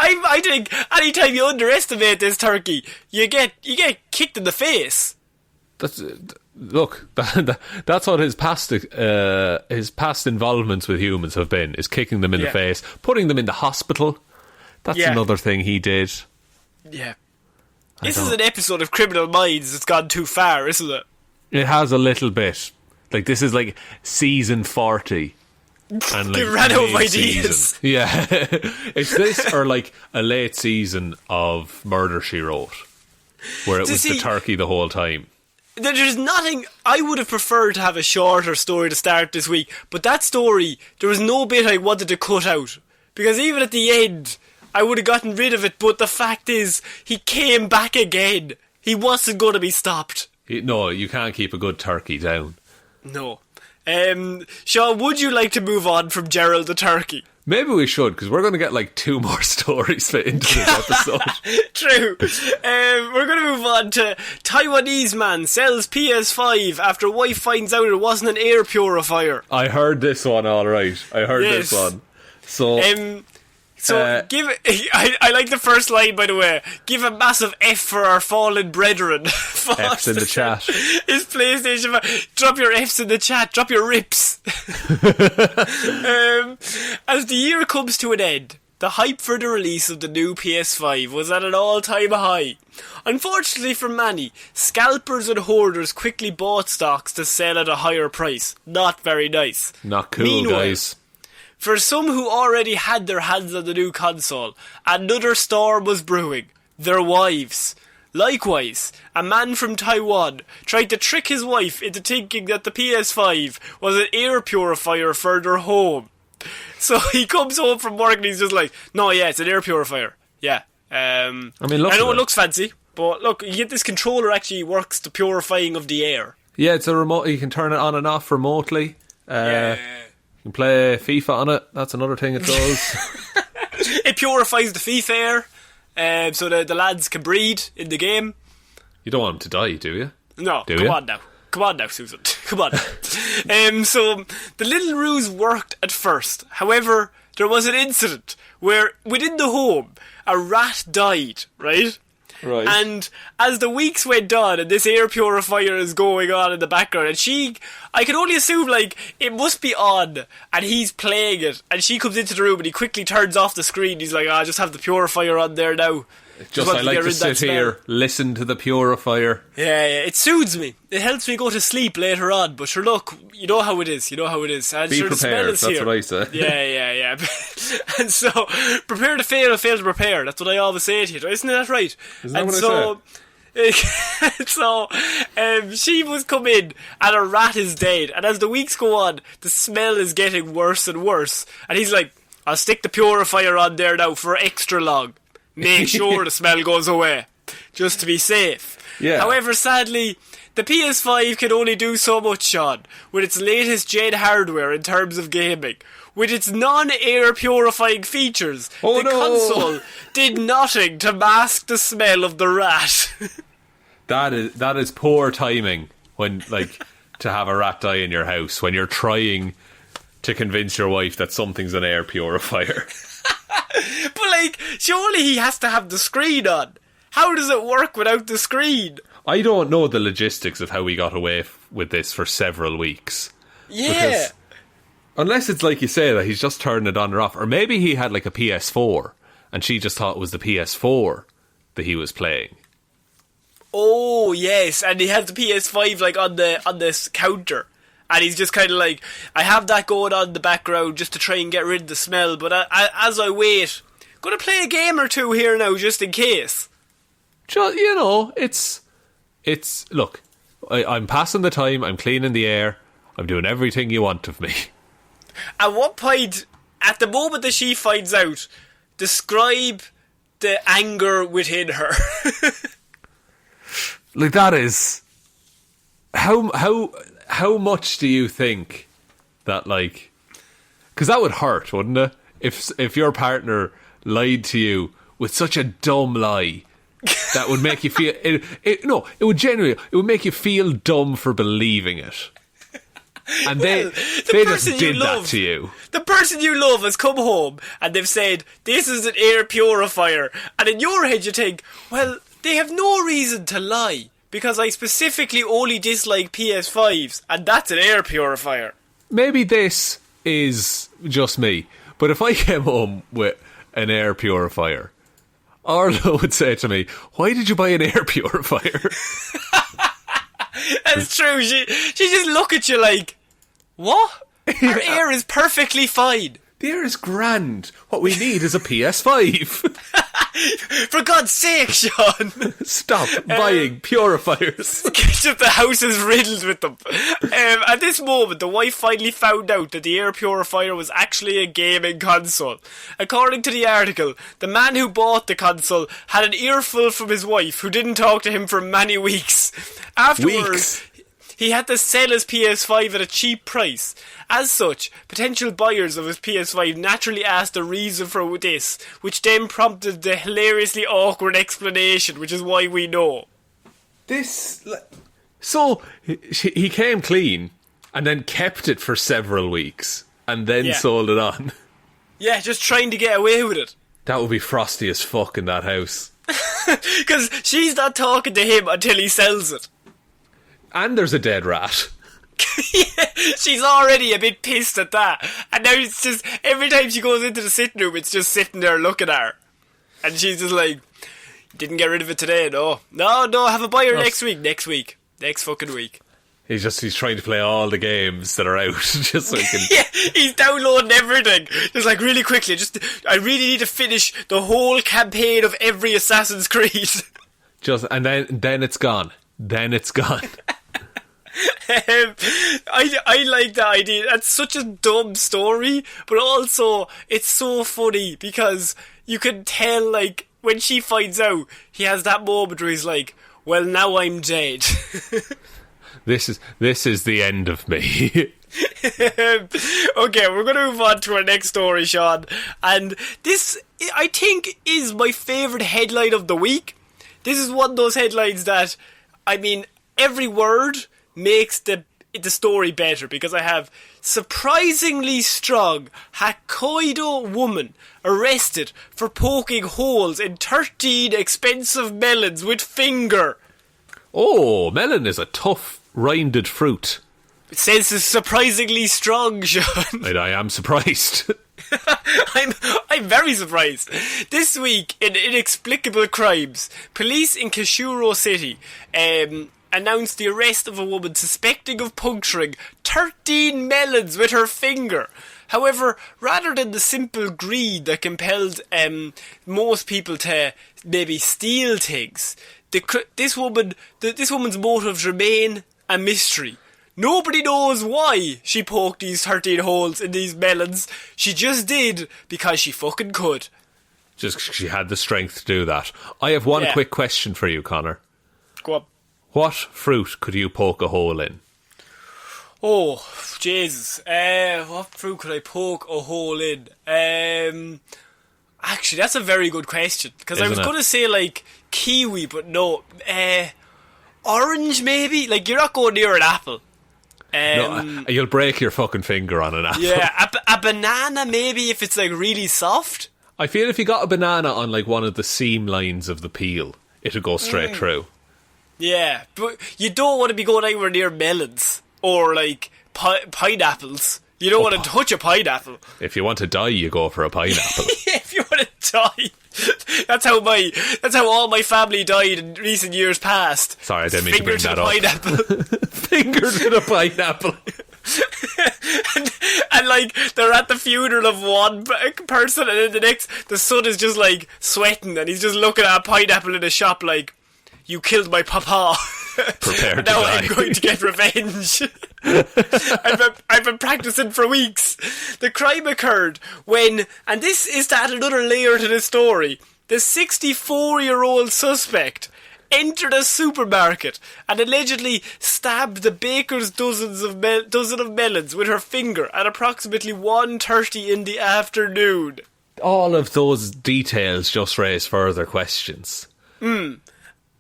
I think anytime you underestimate this turkey, you get kicked in the face. That's what his past involvements with humans have been, is kicking them in the face, putting them in the hospital. That's another thing he did. Yeah. This is an episode of Criminal Minds that's gone too far, isn't it? It has a little bit. Like, this is like season 40. And they ran out of ideas. Yeah. It's this or like a late season of Murder, She Wrote, where it was the turkey the whole time. There's nothing. I would have preferred to have a shorter story to start this week, but that story, there was no bit I wanted to cut out, because even at the end I would have gotten rid of it. But the fact is, he came back again. He wasn't going to be stopped. No, you can't keep a good turkey down. No. Shaun, would you like to move on from Gerald the turkey? Maybe we should, because we're going to get like 2 more stories fit into this episode. True. We're going to move on to Taiwanese man sells PS5 after wife finds out it wasn't an air purifier. I heard this one, alright. I heard this one. So, give I like the first line, by the way. Give a massive F for our fallen brethren. F's in the chat. His PlayStation 5. Drop your F's in the chat. Drop your rips. As the year comes to an end, the hype for the release of the new PS5 was at an all-time high. Unfortunately for many, scalpers and hoarders quickly bought stocks to sell at a higher price. Not very nice. Not cool, guys. For some who already had their hands on the new console, another storm was brewing. Their wives. Likewise, a man from Taiwan tried to trick his wife into thinking that the PS5 was an air purifier for their home. So he comes home from work and he's just like, no, yeah, it's an air purifier. Yeah. I know it looks fancy, but look, you get this controller actually works the purifying of the air. Yeah, it's a remote. You can turn it on and off remotely. You can play FIFA on it. That's another thing it does. It purifies the FIFA air, so the lads can breathe in the game. You don't want them to die, do you? No, come on now, Susan. Come on. So the little ruse worked at first. However, there was an incident where within the home a rat died, right? Right. And as the weeks went on and this air purifier is going on in the background, and I can only assume, like, it must be on and he's playing it, and she comes into the room and he quickly turns off the screen. He's like, I just have the purifier on there now. I like to sit here, listen to the purifier. Yeah, it soothes me. It helps me go to sleep later on. But sure, look, you know how it is. And be sure, prepared, the smell is that's here. what I say. Yeah. And so, prepare to fail and fail to prepare. That's what I always say to you. Isn't that right? Isn't that what I say? She was come in and a rat is dead, and as the weeks go on the smell is getting worse and worse, and he's like, I'll stick the purifier on there now for extra long, make sure the smell goes away, just to be safe. However, sadly, the PS5 can only do so much, Shaun, with its latest gen hardware in terms of gaming. With its non-air purifying features, console did nothing to mask the smell of the rat. That is poor timing when, like, to have a rat die in your house when you're trying to convince your wife that something's an air purifier. But, like, surely he has to have the screen on. How does it work without the screen? I don't know the logistics of how we got away with this for several weeks. Yeah. Because unless it's like you say that he's just turning it on or off, or maybe he had like a PS4 and she just thought it was the PS4 that he was playing. Oh yes, and he has the PS5 like on this counter, and he's just kind of like, I have that going on in the background just to try and get rid of the smell. But as I wait, gonna play a game or two here now just in case. Just, you know, it's look, I'm passing the time, I'm cleaning the air, I'm doing everything you want of me. At what point, at the moment that she finds out, describe the anger within her. Like, that is how how much do you think that, like... Because that would hurt, wouldn't it? If your partner lied to you with such a dumb lie that would make you feel... It would make you feel dumb for believing it. And they just did that to you. The person you love has come home and they've said, this is an air purifier. And in your head you think, well, they have no reason to lie because I specifically only dislike PS5s and that's an air purifier. Maybe this is just me, but if I came home with an air purifier, Arlo would say to me, why did you buy an air purifier? That's true. She just look at you like, what? Our air is perfectly fine. The air is grand. What we need is a PS5. For God's sake, Sean. Stop buying purifiers. Just the house is riddled with them. At this moment, the wife finally found out that the air purifier was actually a gaming console. According to the article, the man who bought the console had an earful from his wife, who didn't talk to him for many weeks. Afterwards, he had to sell his PS5 at a cheap price. As such, potential buyers of his PS5 naturally asked the reason for this, which then prompted the hilariously awkward explanation, which is why we know. So, he came clean, and then kept it for several weeks, and then sold it on. Yeah, just trying to get away with it. That would be frosty as fuck in that house. Because she's not talking to him until he sells it. And there's a dead rat. Yeah, she's already a bit pissed at that. And now it's just, every time she goes into the sitting room, it's just sitting there looking at her. And she's just like, didn't get rid of it today, no, have a buyer next week. Next fucking week. He's trying to play all the games that are out, just so he can... Yeah, he's downloading everything. Just like really quickly, I really need to finish the whole campaign of every Assassin's Creed. And then it's gone. I like the idea. That's such a dumb story, but also it's so funny because you can tell, like, when she finds out, he has that moment where he's like, well, now I'm dead. This is the end of me. Okay, we're going to move on to our next story, Sean. And this, I think, is my favourite headline of the week. This is one of those headlines that, I mean, every word makes the story better, because I have surprisingly strong Hokkaido woman arrested for poking holes in 13 expensive melons with finger. Oh, melon is a tough, rinded fruit. It says it's surprisingly strong, Sean. I am surprised. I'm very surprised. This week, in inexplicable crimes, police in Kashuro City announced the arrest of a woman suspecting of puncturing 13 melons with her finger. However, rather than the simple greed that compelled most people to maybe steal things, this woman's motives remain a mystery. Nobody knows why she poked these 13 holes in these melons. She just did because she fucking could. Just she had the strength to do that. I have one quick question for you, Connor. Go on. What fruit could you poke a hole in? Oh, Jesus. What fruit could I poke a hole in? Actually, that's a very good question. Because I was going to say, like, kiwi, but no. Orange, maybe? Like, you're not going near an apple. No, you'll break your fucking finger on an apple. Yeah, a banana, maybe, if it's, like, really soft. I feel if you got a banana on, like, one of the seam lines of the peel, it'll go straight through. Yeah, but you don't want to be going anywhere near melons or, like, pineapples. You don't want to touch a pineapple. If you want to die, you go for a pineapple. If you want to die. That's how all my family died in recent years past. Sorry, I didn't mean to bring that up. Pineapple. Fingers with a pineapple. and like, they're at the funeral of one person, and then the next, the son is just like sweating, and he's just looking at a pineapple in a shop like, you killed my papa. Prepare to now die. I'm going to get revenge. I've been practicing for weeks. The crime occurred when, and this is to add another layer to the story, the 64-year-old suspect entered a supermarket and allegedly stabbed the baker's dozen of melons with her finger at approximately 1:30 in the afternoon. All of those details just raise further questions. By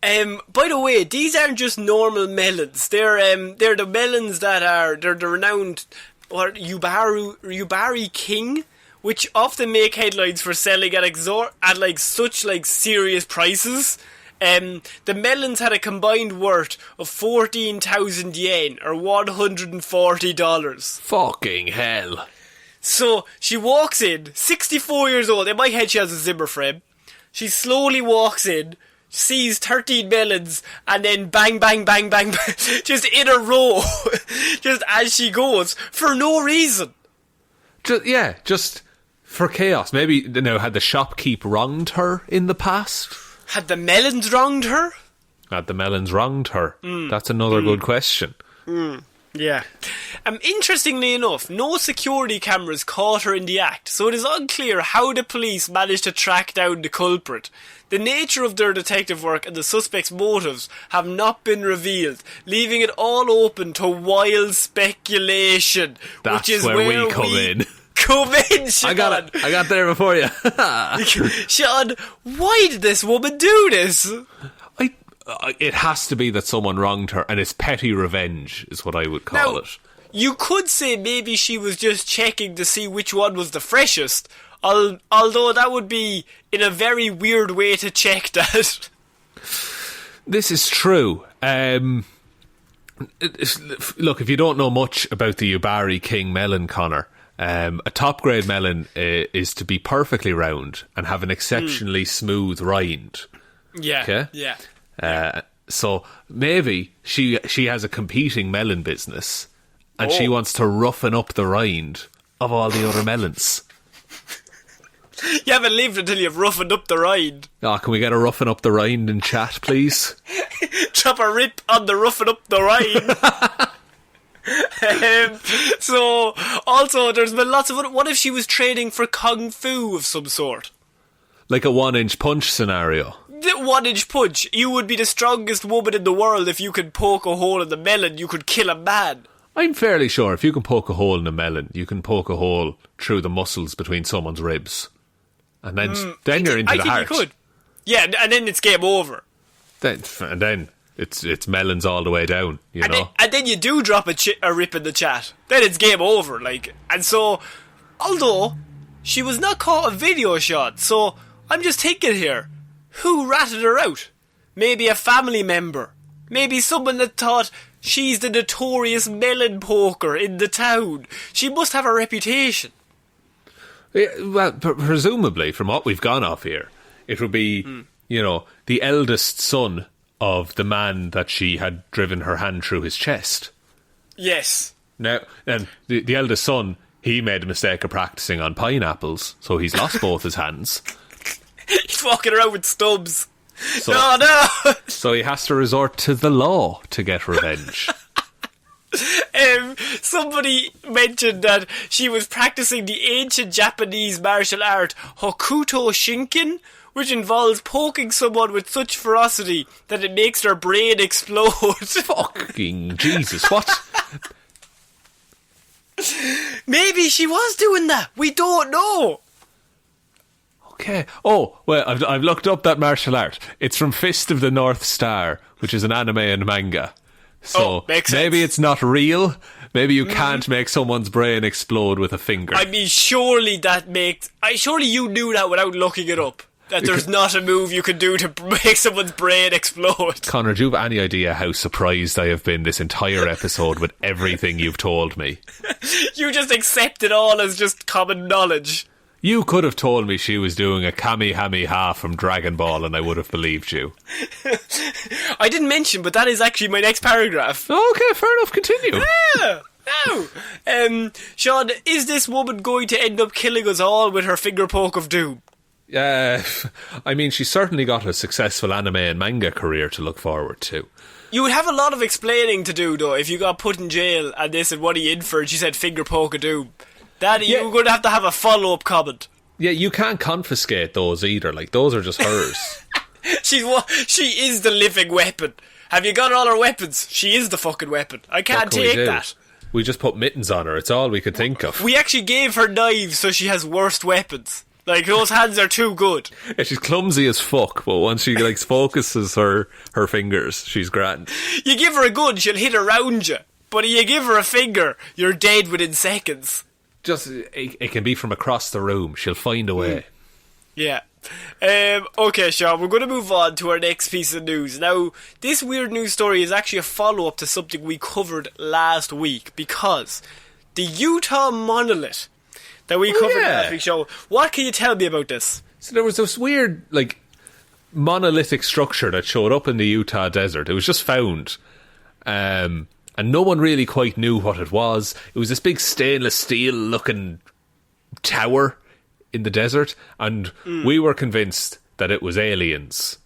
the way, these aren't just normal melons. They're the melons they're the renowned Yubari King, which often make headlines for selling at such serious prices. The melons had a combined worth of 14,000 yen, or $140. Fucking hell. So she walks in, 64 years old. In my head, she has a Zimmer frame. She slowly walks in, sees 13 melons, and then bang, bang, bang, bang, bang, just in a row, just as she goes, for no reason. Just for chaos. Maybe, had the shopkeep wronged her in the past? Had the melons wronged her? Had the melons wronged her? That's another good question. Yeah. Interestingly enough, no security cameras caught her in the act, so it is unclear how the police managed to track down the culprit. The nature of their detective work and the suspect's motives have not been revealed, leaving it all open to wild speculation. That's which is where we come in. Come in, Shaun. I got there before you. Shaun, why did this woman do this? It has to be that someone wronged her, and it's petty revenge, is what I would call it. You could say maybe she was just checking to see which one was the freshest, although that would be in a very weird way to check that. This is true. Look, if you don't know much about the Yubari King melon, Connor, a top grade melon is to be perfectly round and have an exceptionally smooth rind. Yeah. Okay? Yeah. So maybe she has a competing melon business and she wants to roughen up the rind of all the other melons. You haven't lived until you've roughened up the rind. Oh, can we get a roughen up the rind in chat, please? Drop a rip on the roughen up the rind. So, also, there's been lots of... What if she was training for Kung Fu of some sort? Like a 1-inch punch scenario. The 1-inch punch. You would be the strongest woman in the world if you could poke a hole in the melon. You could kill a man. I'm fairly sure if you can poke a hole in a melon, you can poke a hole through the muscles between someone's ribs. And then you're into the heart. I think you could. Yeah, and then it's game over. Then it's melons all the way down, you know. And then you do drop a rip in the chat. Then it's game over, And so, although she was not caught a video shot, so I'm just thinking here, who ratted her out? Maybe a family member. Maybe someone that thought she's the notorious melon poker in the town. She must have a reputation. Yeah, well, presumably, from what we've gone off here, it would be, the eldest son of the man that she had driven her hand through his chest. Yes. Now, and the eldest son, he made a mistake of practicing on pineapples, so he's lost both his hands. He's walking around with stubs. No! So he has to resort to the law to get revenge. Somebody mentioned that she was practicing the ancient Japanese martial art Hokuto Shinken, which involves poking someone with such ferocity that it makes their brain explode. Fucking Jesus, what? Maybe she was doing that. We don't know. Okay. Oh, well, I've looked up that martial art. It's from Fist of the North Star, which is an anime and manga. So maybe it's not real. Maybe you can't make someone's brain explode with a finger. I mean, surely you knew that without looking it up. That there's not a move you can do to make someone's brain explode. Connor, do you have any idea how surprised I have been this entire episode with everything you've told me? You just accept it all as just common knowledge. You could have told me she was doing a Kamehameha from Dragon Ball and I would have believed you. I didn't mention, but that is actually my next paragraph. Okay, fair enough, continue. Yeah. No. Shaun, is this woman going to end up killing us all with her finger poke of doom? I mean, she's certainly got a successful anime and manga career to look forward to. You would have a lot of explaining to do, though, if you got put in jail and they said, what are you in for? And she said, finger poke of doom. You're going to have a follow-up comment. Yeah, you can't confiscate those either. Like, those are just hers. She is the living weapon. Have you got all her weapons? She is the fucking weapon. I can't take that. We just put mittens on her. It's all we could think of. We actually gave her knives, so she has worse weapons. Like, those hands are too good. Yeah, she's clumsy as fuck, but once she focuses her fingers, she's grand. You give her a gun, she'll hit around you. But you give her a finger, you're dead within seconds. It can be from across the room. She'll find a way. Yeah. Okay, Shaun, we're going to move on to our next piece of news. Now, this weird news story is actually a follow-up to something we covered last week, because the Utah monolith that we covered last week's show, what can you tell me about this? So there was this weird, monolithic structure that showed up in the Utah desert. It was just found. And no one really quite knew what it was. It was this big stainless steel looking tower in the desert, and we were convinced that it was aliens,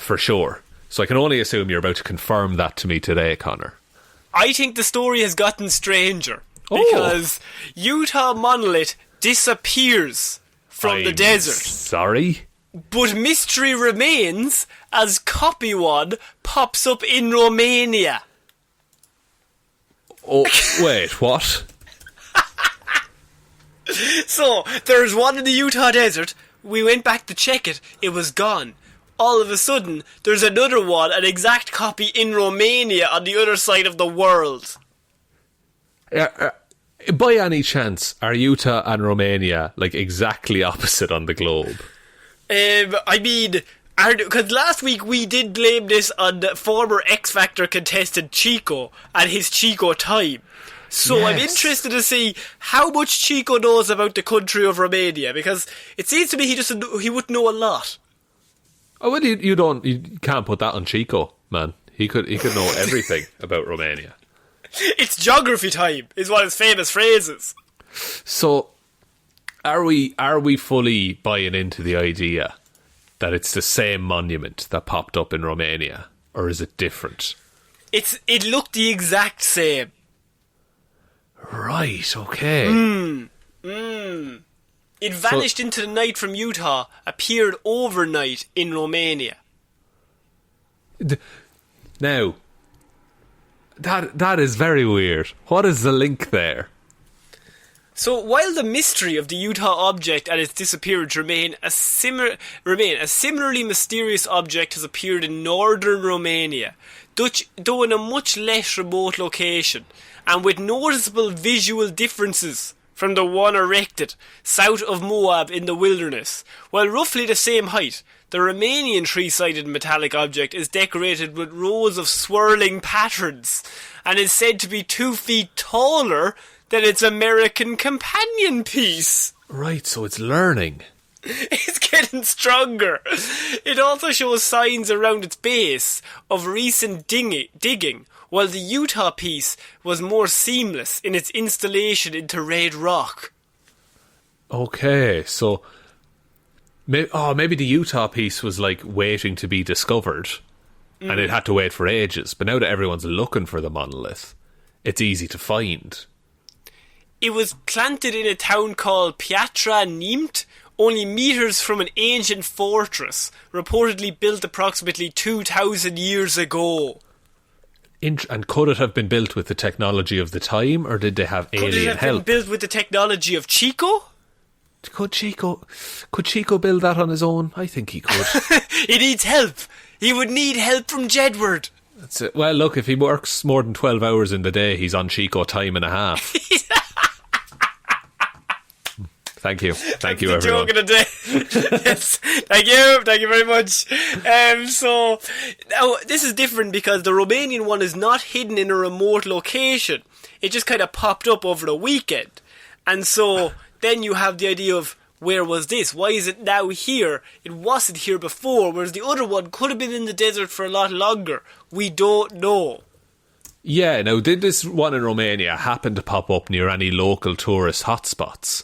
for sure. So I can only assume you're about to confirm that to me today, Connor. I think the story has gotten stranger, because Utah monolith disappears from the desert. Sorry? But mystery remains as copy one pops up in Romania. Oh, wait, what? So, there's one in the Utah desert. We went back to check it. It was gone. All of a sudden, there's another one, an exact copy in Romania on the other side of the world. By any chance, are Utah and Romania exactly opposite on the globe? I mean, because last week we did blame this on the former X Factor contestant Chico and his Chico time. So yes. I'm interested to see how much Chico knows about the country of Romania, because it seems to me he wouldn't know a lot. Oh well, you can't put that on Chico, man. He could know everything about Romania. It's geography time, is one of his famous phrases. So, are we fully buying into the idea that it's the same monument that popped up in Romania, or is it different? It looked the exact same. Right, okay. It vanished into the night from Utah, appeared overnight in Romania. Now, that is very weird. What is the link there? So, while the mystery of the Utah object and its disappearance remain, a similarly mysterious object has appeared in northern Romania, though in a much less remote location, and with noticeable visual differences from the one erected south of Moab in the wilderness. While roughly the same height, the Romanian three-sided metallic object is decorated with rows of swirling patterns and is said to be 2 feet taller than its American companion piece. Right, so it's learning. It's getting stronger. It also shows signs around its base of recent digging, while the Utah piece was more seamless in its installation into red rock. Okay, so maybe the Utah piece was waiting to be discovered, and it had to wait for ages. But now that everyone's looking for the monolith, it's easy to find. It was planted in a town called Piatra Neamt, only meters from an ancient fortress, reportedly built approximately 2,000 years ago. And could it have been built with the technology of the time, or did they have alien help? Could it have been built with the technology of Chico? Could Chico build that on his own? I think he could. He needs help. He would need help from Jedward. That's it. Well, look, if he works more than 12 hours in the day, he's on Chico time and a half. Thank you, everyone. Joke of the day. Yes, thank you very much. So now this is different because the Romanian one is not hidden in a remote location. It just kind of popped up over the weekend, and so then you have the idea of where was this? Why is it now here? It wasn't here before. Whereas the other one could have been in the desert for a lot longer. We don't know. Yeah. Now, did this one in Romania happen to pop up near any local tourist hotspots?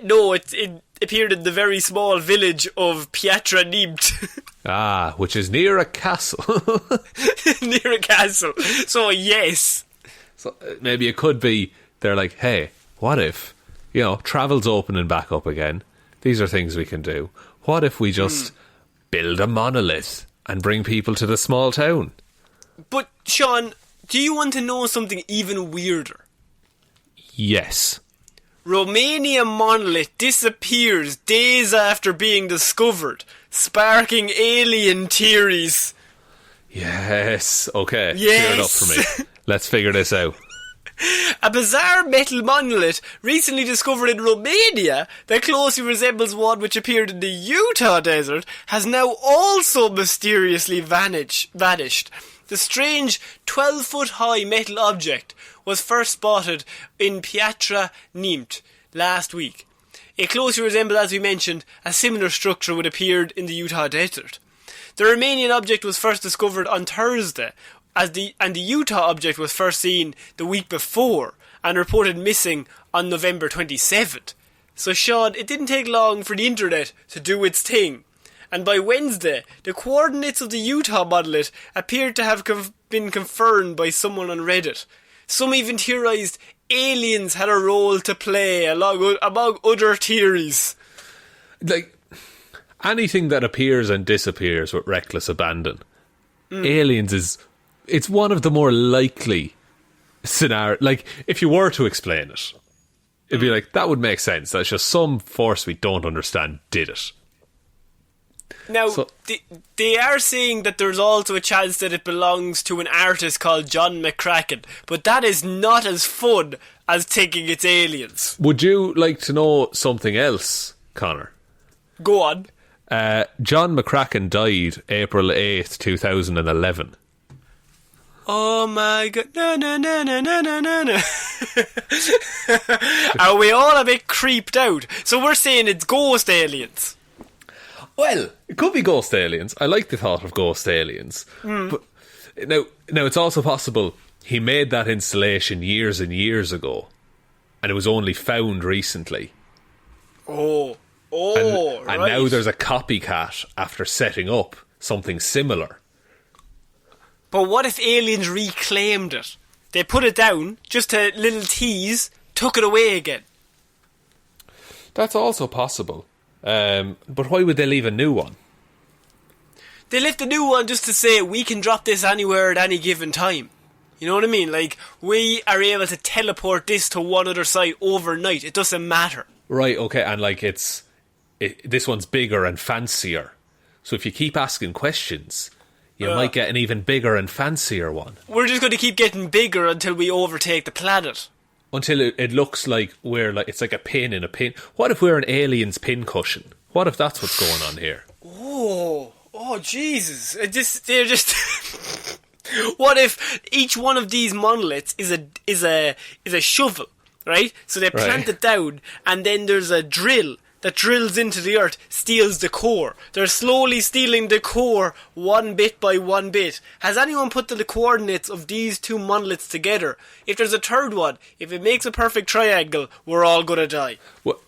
No, it appeared in the very small village of Piatra Neamt. Which is near a castle. Near a castle. So, yes. So maybe it could be, they're like, hey, what if, travel's opening back up again. These are things we can do. What if we just build a monolith and bring people to the small town. But, Shaun, do you want to know something even weirder? Yes. Romania monolith disappears days after being discovered, sparking alien theories. Yes. Okay. Yes. Clear it up for me. Let's figure this out. A bizarre metal monolith recently discovered in Romania that closely resembles one which appeared in the Utah desert has now also mysteriously vanished. The strange 12-foot high metal object was first spotted in Piatra Neamt last week. It closely resembled, as we mentioned, a similar structure would appeared in the Utah desert. The Romanian object was first discovered on Thursday, and the Utah object was first seen the week before and reported missing on November 27th. So, Shaun, it didn't take long for the internet to do its thing. And by Wednesday, the coordinates of the Utah monolith appeared to have been confirmed by someone on Reddit. Some even theorised aliens had a role to play among other theories. Like, anything that appears and disappears with reckless abandon. Aliens it's one of the more likely scenarios. Like, if you were to explain it, it'd be like, that would make sense. That's just some force we don't understand did it. Now, they are saying that there's also a chance that it belongs to an artist called John McCracken, but that is not as fun as thinking it's aliens. Would you like to know something else, Connor? Go on. John McCracken died April 8th, 2011. Oh my god. No. Are we all a bit creeped out? So we're saying it's ghost aliens. Well, it could be ghost aliens. I like the thought of ghost aliens. But now it's also possible he made that installation years and years ago, and it was only found recently. And now there's a copycat after setting up something similar. But what if aliens reclaimed it? They put it down, just a little tease, took it away again. That's also possible. But why would they leave a new one? They left a new one just to say we can drop this anywhere at any given time. You know what I mean? Like, we are able to teleport this to one other site overnight. It doesn't matter. Right, okay, and like this one's bigger and fancier. So if you keep asking questions, you might get an even bigger and fancier one. We're just going to keep getting bigger until we overtake the planet. Until it looks like it's like a pin in a pin. What if we're an alien's pin cushion? What if that's what's going on here? Oh, Jesus! They're just. What if each one of these monoliths is a shovel, right? So they plant it down, and then there's a drill that drills into the earth, steals the core. They're slowly stealing the core one bit by one bit. Has anyone put the coordinates of these two monoliths together? If there's a third one, if it makes a perfect triangle, we're all gonna die. Well,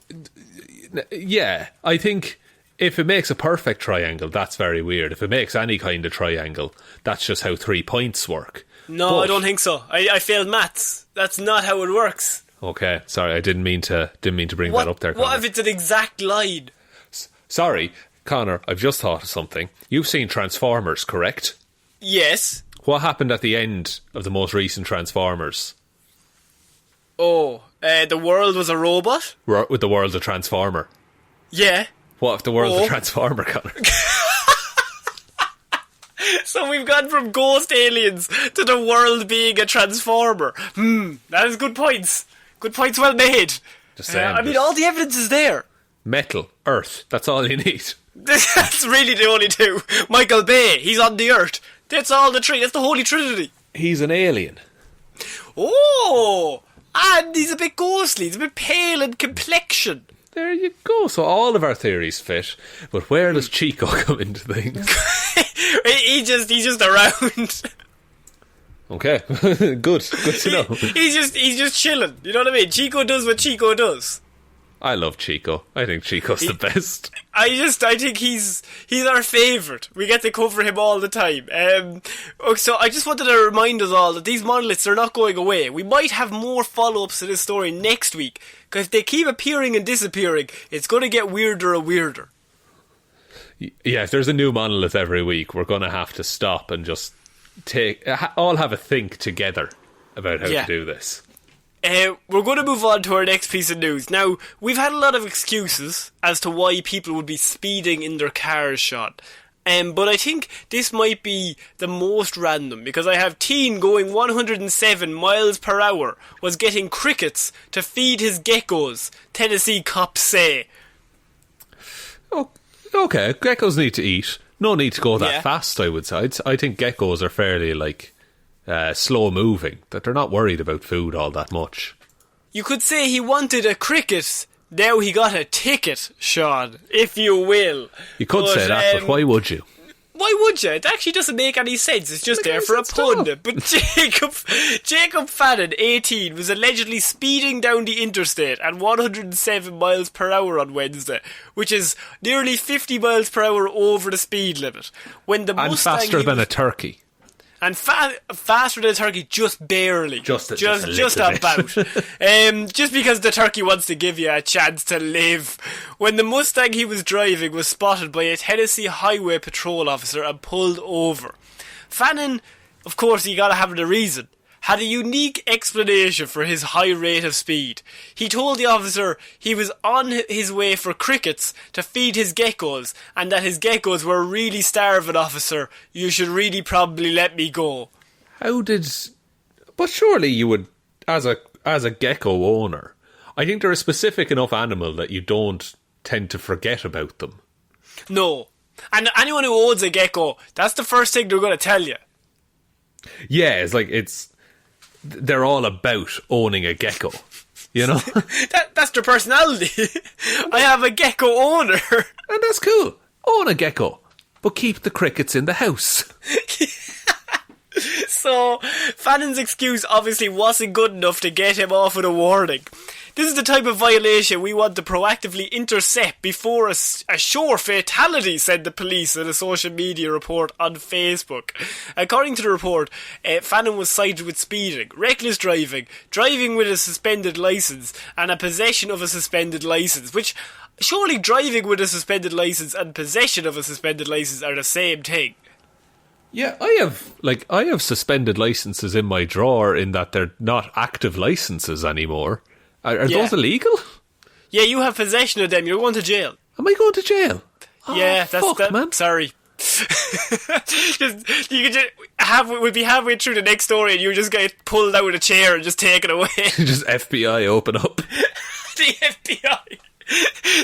yeah, I think if it makes a perfect triangle, that's very weird. If it makes any kind of triangle, that's just how 3 points work. No, I don't think so. I failed maths. That's not how it works. Okay, sorry, I didn't mean to bring that up there, Connor. What if it's an exact line? Sorry, Connor, I've just thought of something. You've seen Transformers, correct? Yes. What happened at the end of the most recent Transformers? The world was a robot? With the world's a transformer. Yeah. What if the world's a transformer, Connor? So we've gone from ghost aliens to the world being a transformer. That is good points. Good points well made. Just saying. I mean, all the evidence is there. Metal, earth, that's all you need. That's really the only two. Michael Bay, he's on the earth. That's all the three. That's the Holy Trinity. He's an alien. Oh, and he's a bit ghostly. He's a bit pale in complexion. There you go. So all of our theories fit. But where does Chico come into things? He's just around. Okay, good to know. He's just chilling. You know what I mean? Chico does what Chico does. I love Chico. I think Chico's the best. I think he's our favourite. We get to cover him all the time. So I just wanted to remind us all that these monoliths are not going away. We might have more follow-ups to this story next week, because if they keep appearing and disappearing, it's going to get weirder and weirder. Yeah, if there's a new monolith every week, we're going to have to stop and just all have a think together about how to do this. We're going to move on to our next piece of news. Now, we've had a lot of excuses as to why people would be speeding in their cars, Shaun. But I think this might be the most random, because I have teen going 107 miles per hour was getting crickets to feed his geckos, Tennessee cops say. Oh, okay, geckos need to eat. No need to go that fast, I would say. I think geckos are fairly, slow moving, that they're not worried about food all that much. You could say he wanted a cricket. Now he got a ticket, Shaun, if you will. You could say that, but why would you? Why would you? It actually doesn't make any sense. It's just there for a pun. But Jacob Fannin, 18, was allegedly speeding down the interstate at 107 miles per hour on Wednesday, which is nearly 50 miles per hour over the speed limit. When the and Mustang faster than a turkey. And faster than a turkey, just barely. Just about. Just because the turkey wants to give you a chance to live. When the Mustang he was driving was spotted by a Tennessee Highway Patrol officer and pulled over. Fannin, of course, you gotta have the reason, had a unique explanation for his high rate of speed. He told the officer he was on his way for crickets to feed his geckos, and that his geckos were really starving, officer. You should really probably let me go. But surely you would, as a gecko owner, I think they're a specific enough animal that you don't tend to forget about them. No. And anyone who owns a gecko, that's the first thing they're going to tell you. Yeah, they're all about owning a gecko, you know? That's their personality. I have a gecko owner. And that's cool. Own a gecko, but keep the crickets in the house. So, Fannin's excuse obviously wasn't good enough to get him off with a warning. This is the type of violation we want to proactively intercept before a sure fatality, said the police in a social media report on Facebook. According to the report, Fannin was cited with speeding, reckless driving, driving with a suspended licence, and a possession of a suspended licence, which surely driving with a suspended licence and possession of a suspended licence are the same thing. Yeah, I have suspended licences in my drawer in that they're not active licences anymore. Are those illegal? Yeah, you have possession of them. You're going to jail. Am I going to jail? Yeah, that's that. Man. Sorry. We'd be halfway through the next story and you just get pulled out of a chair and just taken away. Just FBI open up. The FBI.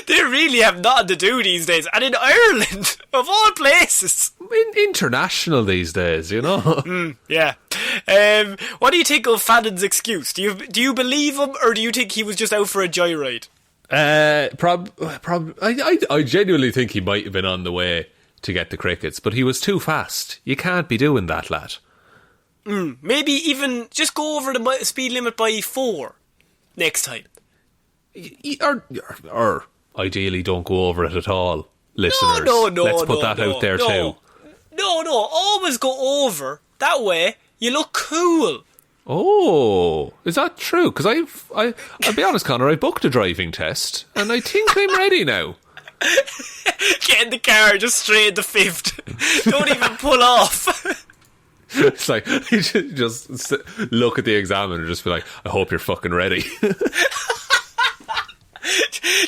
They really have nothing to do these days. And in Ireland, of all places. International these days, you know. Yeah. What do you think of Fannin's excuse? Do you believe him, or do you think he was just out for a joyride? I genuinely think he might have been on the way to get the crickets, but he was too fast. You can't be doing that, lad. Maybe even just go over the speed limit by 4 next time. Or ideally don't go over it at all, listeners. No, let's put that out there too. No, always go over. That way you look cool. Oh, is that true? Because I'll be honest, Connor, I booked a driving test and I think I'm ready now. Get in the car, just straight the 5th. Don't even pull off. It's like, you just look at the examiner and just be like, I hope you're fucking ready.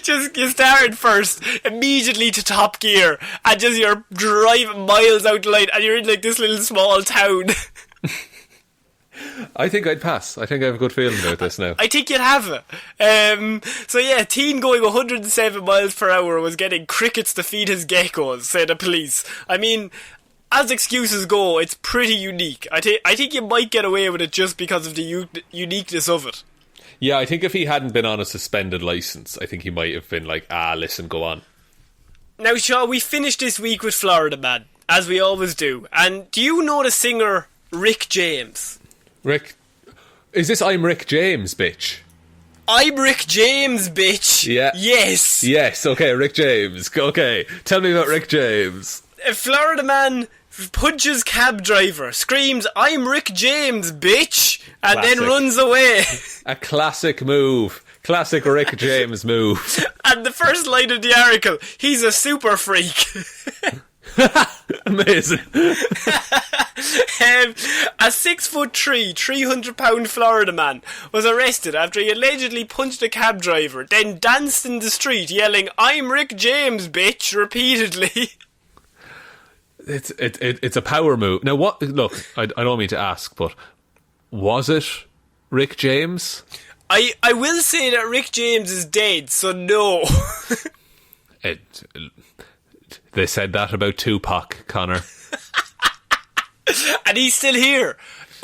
Just you started first, immediately to top gear, and just you're driving miles out the line, and you're in like this little small town. I think I'd pass. I think I have a good feeling about this now. I think you'd have it. So yeah, teen going 107 miles per hour was getting crickets to feed his geckos, said the police. I mean, as excuses go, it's pretty unique. I think you might get away with it just because of the uniqueness of it. Yeah, I think if he hadn't been on a suspended licence, I think he might have been like, listen, go on. Now, Shaun, we finished this week with Florida Man, as we always do. And do you know the singer Rick James? Rick? Is this I'm Rick James, bitch? I'm Rick James, bitch. Yeah. Yes. Yes, okay, Rick James. Okay, tell me about Rick James. A Florida man punches cab driver, screams, I'm Rick James, bitch, and Classic. then runs away. A classic move. Classic Rick James move. And the first line of the article, he's a super freak. Amazing. A 6'3", 300-pound Florida man was arrested after he allegedly punched a cab driver, then danced in the street yelling, "I'm Rick James, bitch," repeatedly. It's a power move. Now, what? Look, I don't mean to ask, but was it Rick James? I will say that Rick James is dead, so no. They said that about Tupac, Connor. And he's still here.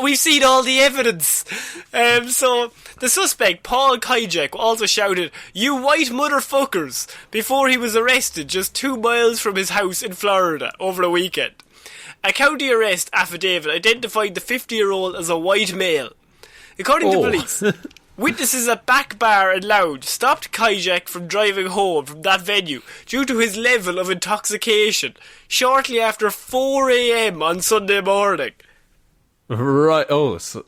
We've seen all the evidence. So the suspect, Paul Kijek, also shouted, "You white motherfuckers," before he was arrested just 2 miles from his house in Florida over the weekend. A county arrest affidavit identified the 50-year-old as a white male. According to police, witnesses at Back Bar and Lounge stopped Kijek from driving home from that venue due to his level of intoxication shortly after 4 a.m. on Sunday morning. Right, so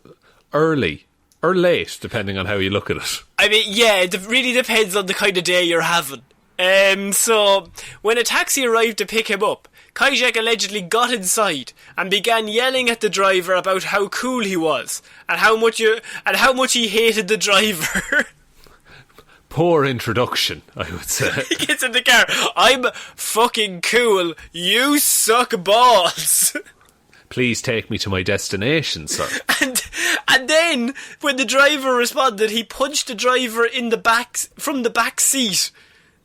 early or late, depending on how you look at it. I mean, yeah, it really depends on the kind of day you're having. So, when a taxi arrived to pick him up, Kijek allegedly got inside and began yelling at the driver about how cool he was and how much he hated the driver. Poor introduction, I would say. He gets in the car. "I'm fucking cool. You suck balls." "Please take me to my destination, sir." And then, when the driver responded, he punched the driver in the back from the back seat.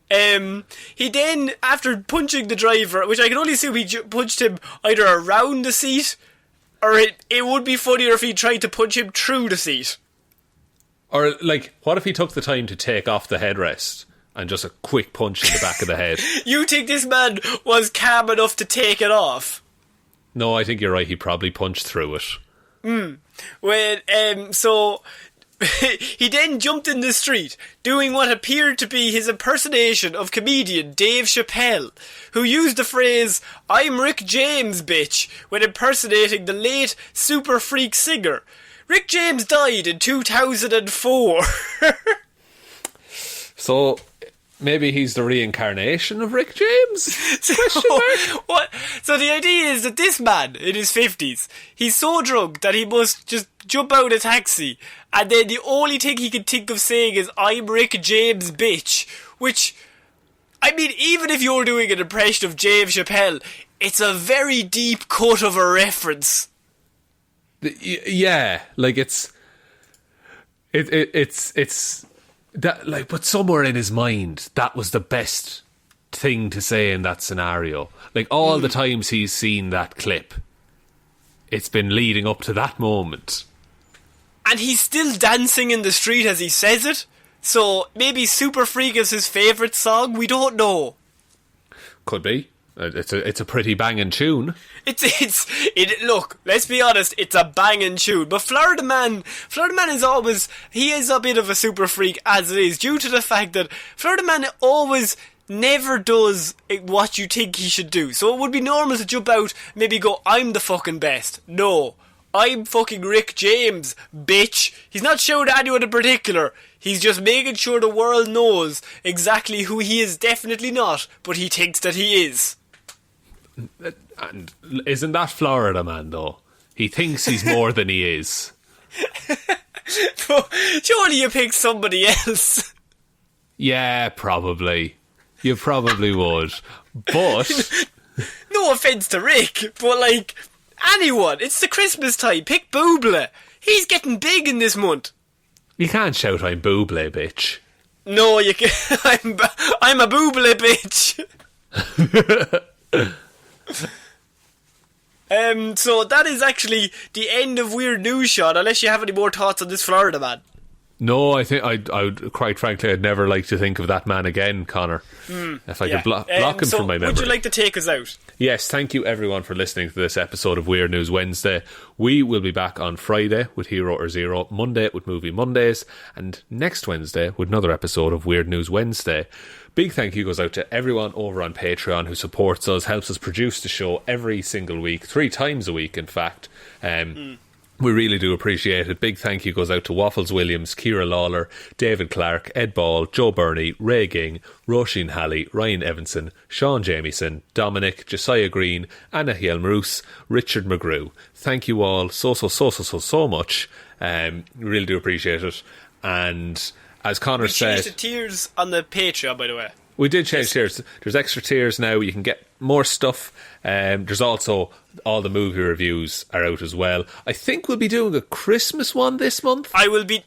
He then, after punching the driver, which I can only assume he punched him either around the seat, or it would be funnier if he tried to punch him through the seat. Or, like, what if he took the time to take off the headrest and just a quick punch in the back of the head? You think this man was calm enough to take it off? No, I think you're right. He probably punched through it. So he then jumped in the street, doing what appeared to be his impersonation of comedian Dave Chappelle, who used the phrase, "I'm Rick James, bitch," when impersonating the late super freak singer. Rick James died in 2004. So, maybe he's the reincarnation of Rick James? Question mark? What? So the idea is that this man, in his 50s, he's so drunk that he must just jump out of a taxi, and then the only thing he can think of saying is, "I'm Rick James, bitch," which, I mean, even if you're doing an impression of Dave Chappelle, it's a very deep cut of a reference. Yeah, like it's that, like, but somewhere in his mind, that was the best thing to say in that scenario. Like, all the times he's seen that clip, it's been leading up to that moment. And he's still dancing in the street as he says it. So maybe Super Freak is his favourite song. We don't know. Could be. It's a pretty banging tune. Look, let's be honest, it's a banging tune. But Florida Man he is a bit of a super freak as it is, due to the fact that Florida Man always never does what you think he should do. So it would be normal to jump out, maybe go, "I'm the fucking best." No, "I'm fucking Rick James, bitch." He's not shouting at anyone in particular. He's just making sure the world knows exactly who he is definitely not, but he thinks that he is. And isn't that Florida Man, though? He thinks he's more than he is. Surely you pick somebody else. Yeah, probably. You probably would. But no offence to Rick, but like, anyone. It's the Christmas time. Pick Buble. He's getting big in this month. You can't shout, "I'm Buble, bitch." No, you can. I'm a Buble, bitch. So that is actually the end of Weird News, Sean, unless you have any more thoughts on this Florida man. No, I think I would, quite frankly, I'd never like to think of that man again, Connor. If I could block him from my memory. Would you like to take us out? Yes, thank you everyone for listening to this episode of Weird News Wednesday. We will be back on Friday with Hero or Zero, Monday with Movie Mondays, and next Wednesday with another episode of Weird News Wednesday. Big thank you goes out to everyone over on Patreon who supports us, helps us produce the show every single week, 3 times a week in fact. We really do appreciate it. Big thank you goes out to Waffles Williams, Ciara Lawler, David Clarke, Ed Ball, Joe Burney, Ray Ging, Roisin Hally, Ryan Evanson, Shaun Jamieson, Dominic, Jessiah Green, Anna Hjelmroos, Richard McGrew. Thank you all so much. We really do appreciate it. And as Connor said... We changed the tiers on the Patreon, by the way. We did change tiers. There's extra tiers now. You can get more stuff. There's also all the movie reviews are out as well. I think we'll be doing a Christmas one this month. I will be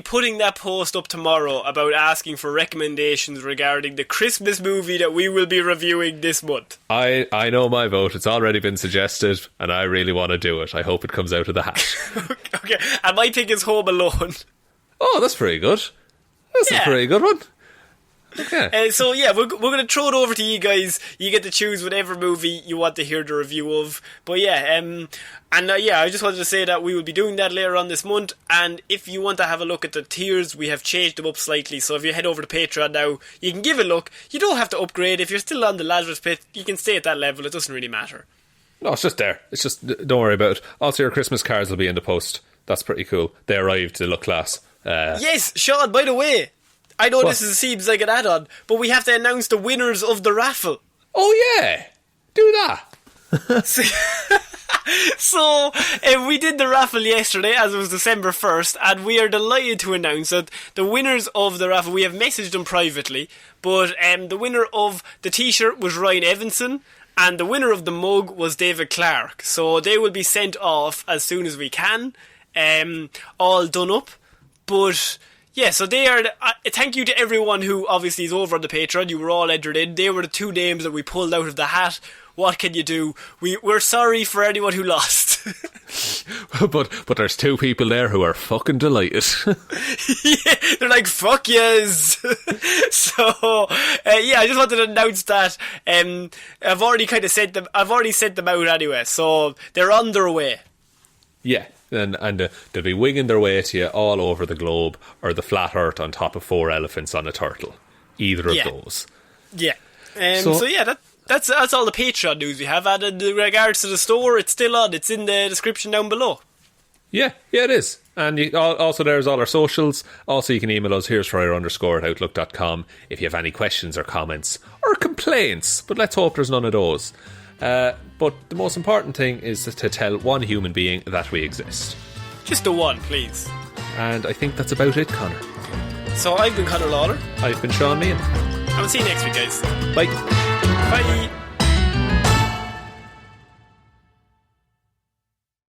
putting that post up tomorrow about asking for recommendations regarding the Christmas movie that we will be reviewing this month. I know my vote. It's already been suggested, and I really want to do it. I hope it comes out of the hat. Okay, and my pick is Home Alone. Oh, that's pretty good. That's a pretty good one. Okay. So yeah, we're going to throw it over to you guys. You get to choose whatever movie you want to hear the review of. But yeah, I just wanted to say that we will be doing that later on this month. And if you want to have a look at the tiers, we have changed them up slightly. So if you head over to Patreon now, you can give a look. You don't have to upgrade. If you're still on the Lazarus Pit, you can stay at that level. It doesn't really matter. No, it's just there. It's just, don't worry about it. Also, your Christmas cards will be in the post. That's pretty cool. They arrived. They look class. Yes, Shaun, by the way, I know this seems like an add-on, but we have to announce the winners of the raffle. Oh yeah, do that. So we did the raffle yesterday, as it was December 1st, and we are delighted to announce that the winners of the raffle, we have messaged them privately, but the winner of the t-shirt was Ryan Evanson, and the winner of the mug was David Clarke. So they will be sent off as soon as we can, all done up. But yeah, so they are. Thank you to everyone who obviously is over on the Patreon. You were all entered in. They were the two names that we pulled out of the hat. What can you do? We're sorry for anyone who lost. but there's two people there who are fucking delighted. Yeah, they're like, fuck yes. So yeah, I just wanted to announce that. I've already sent them out anyway, so they're on their way. Yeah. And they'll be winging their way to you all over the globe, or the flat earth on top of 4 elephants on a turtle. Either of those. Yeah. So yeah, that's all the Patreon news we have. And in regards to the store, it's still on. It's in the description down below. Yeah, it is. And also there's all our socials. Also, you can email us, here'sfryer_@outlook.com, if you have any questions or comments or complaints. But let's hope there's none of those. But the most important thing is to tell one human being that we exist. Just the one, please. And I think that's about it, Connor. So I've been Ciara Lawler. I've been Shaun Meehan. And we'll see you next week, guys. Bye. Bye.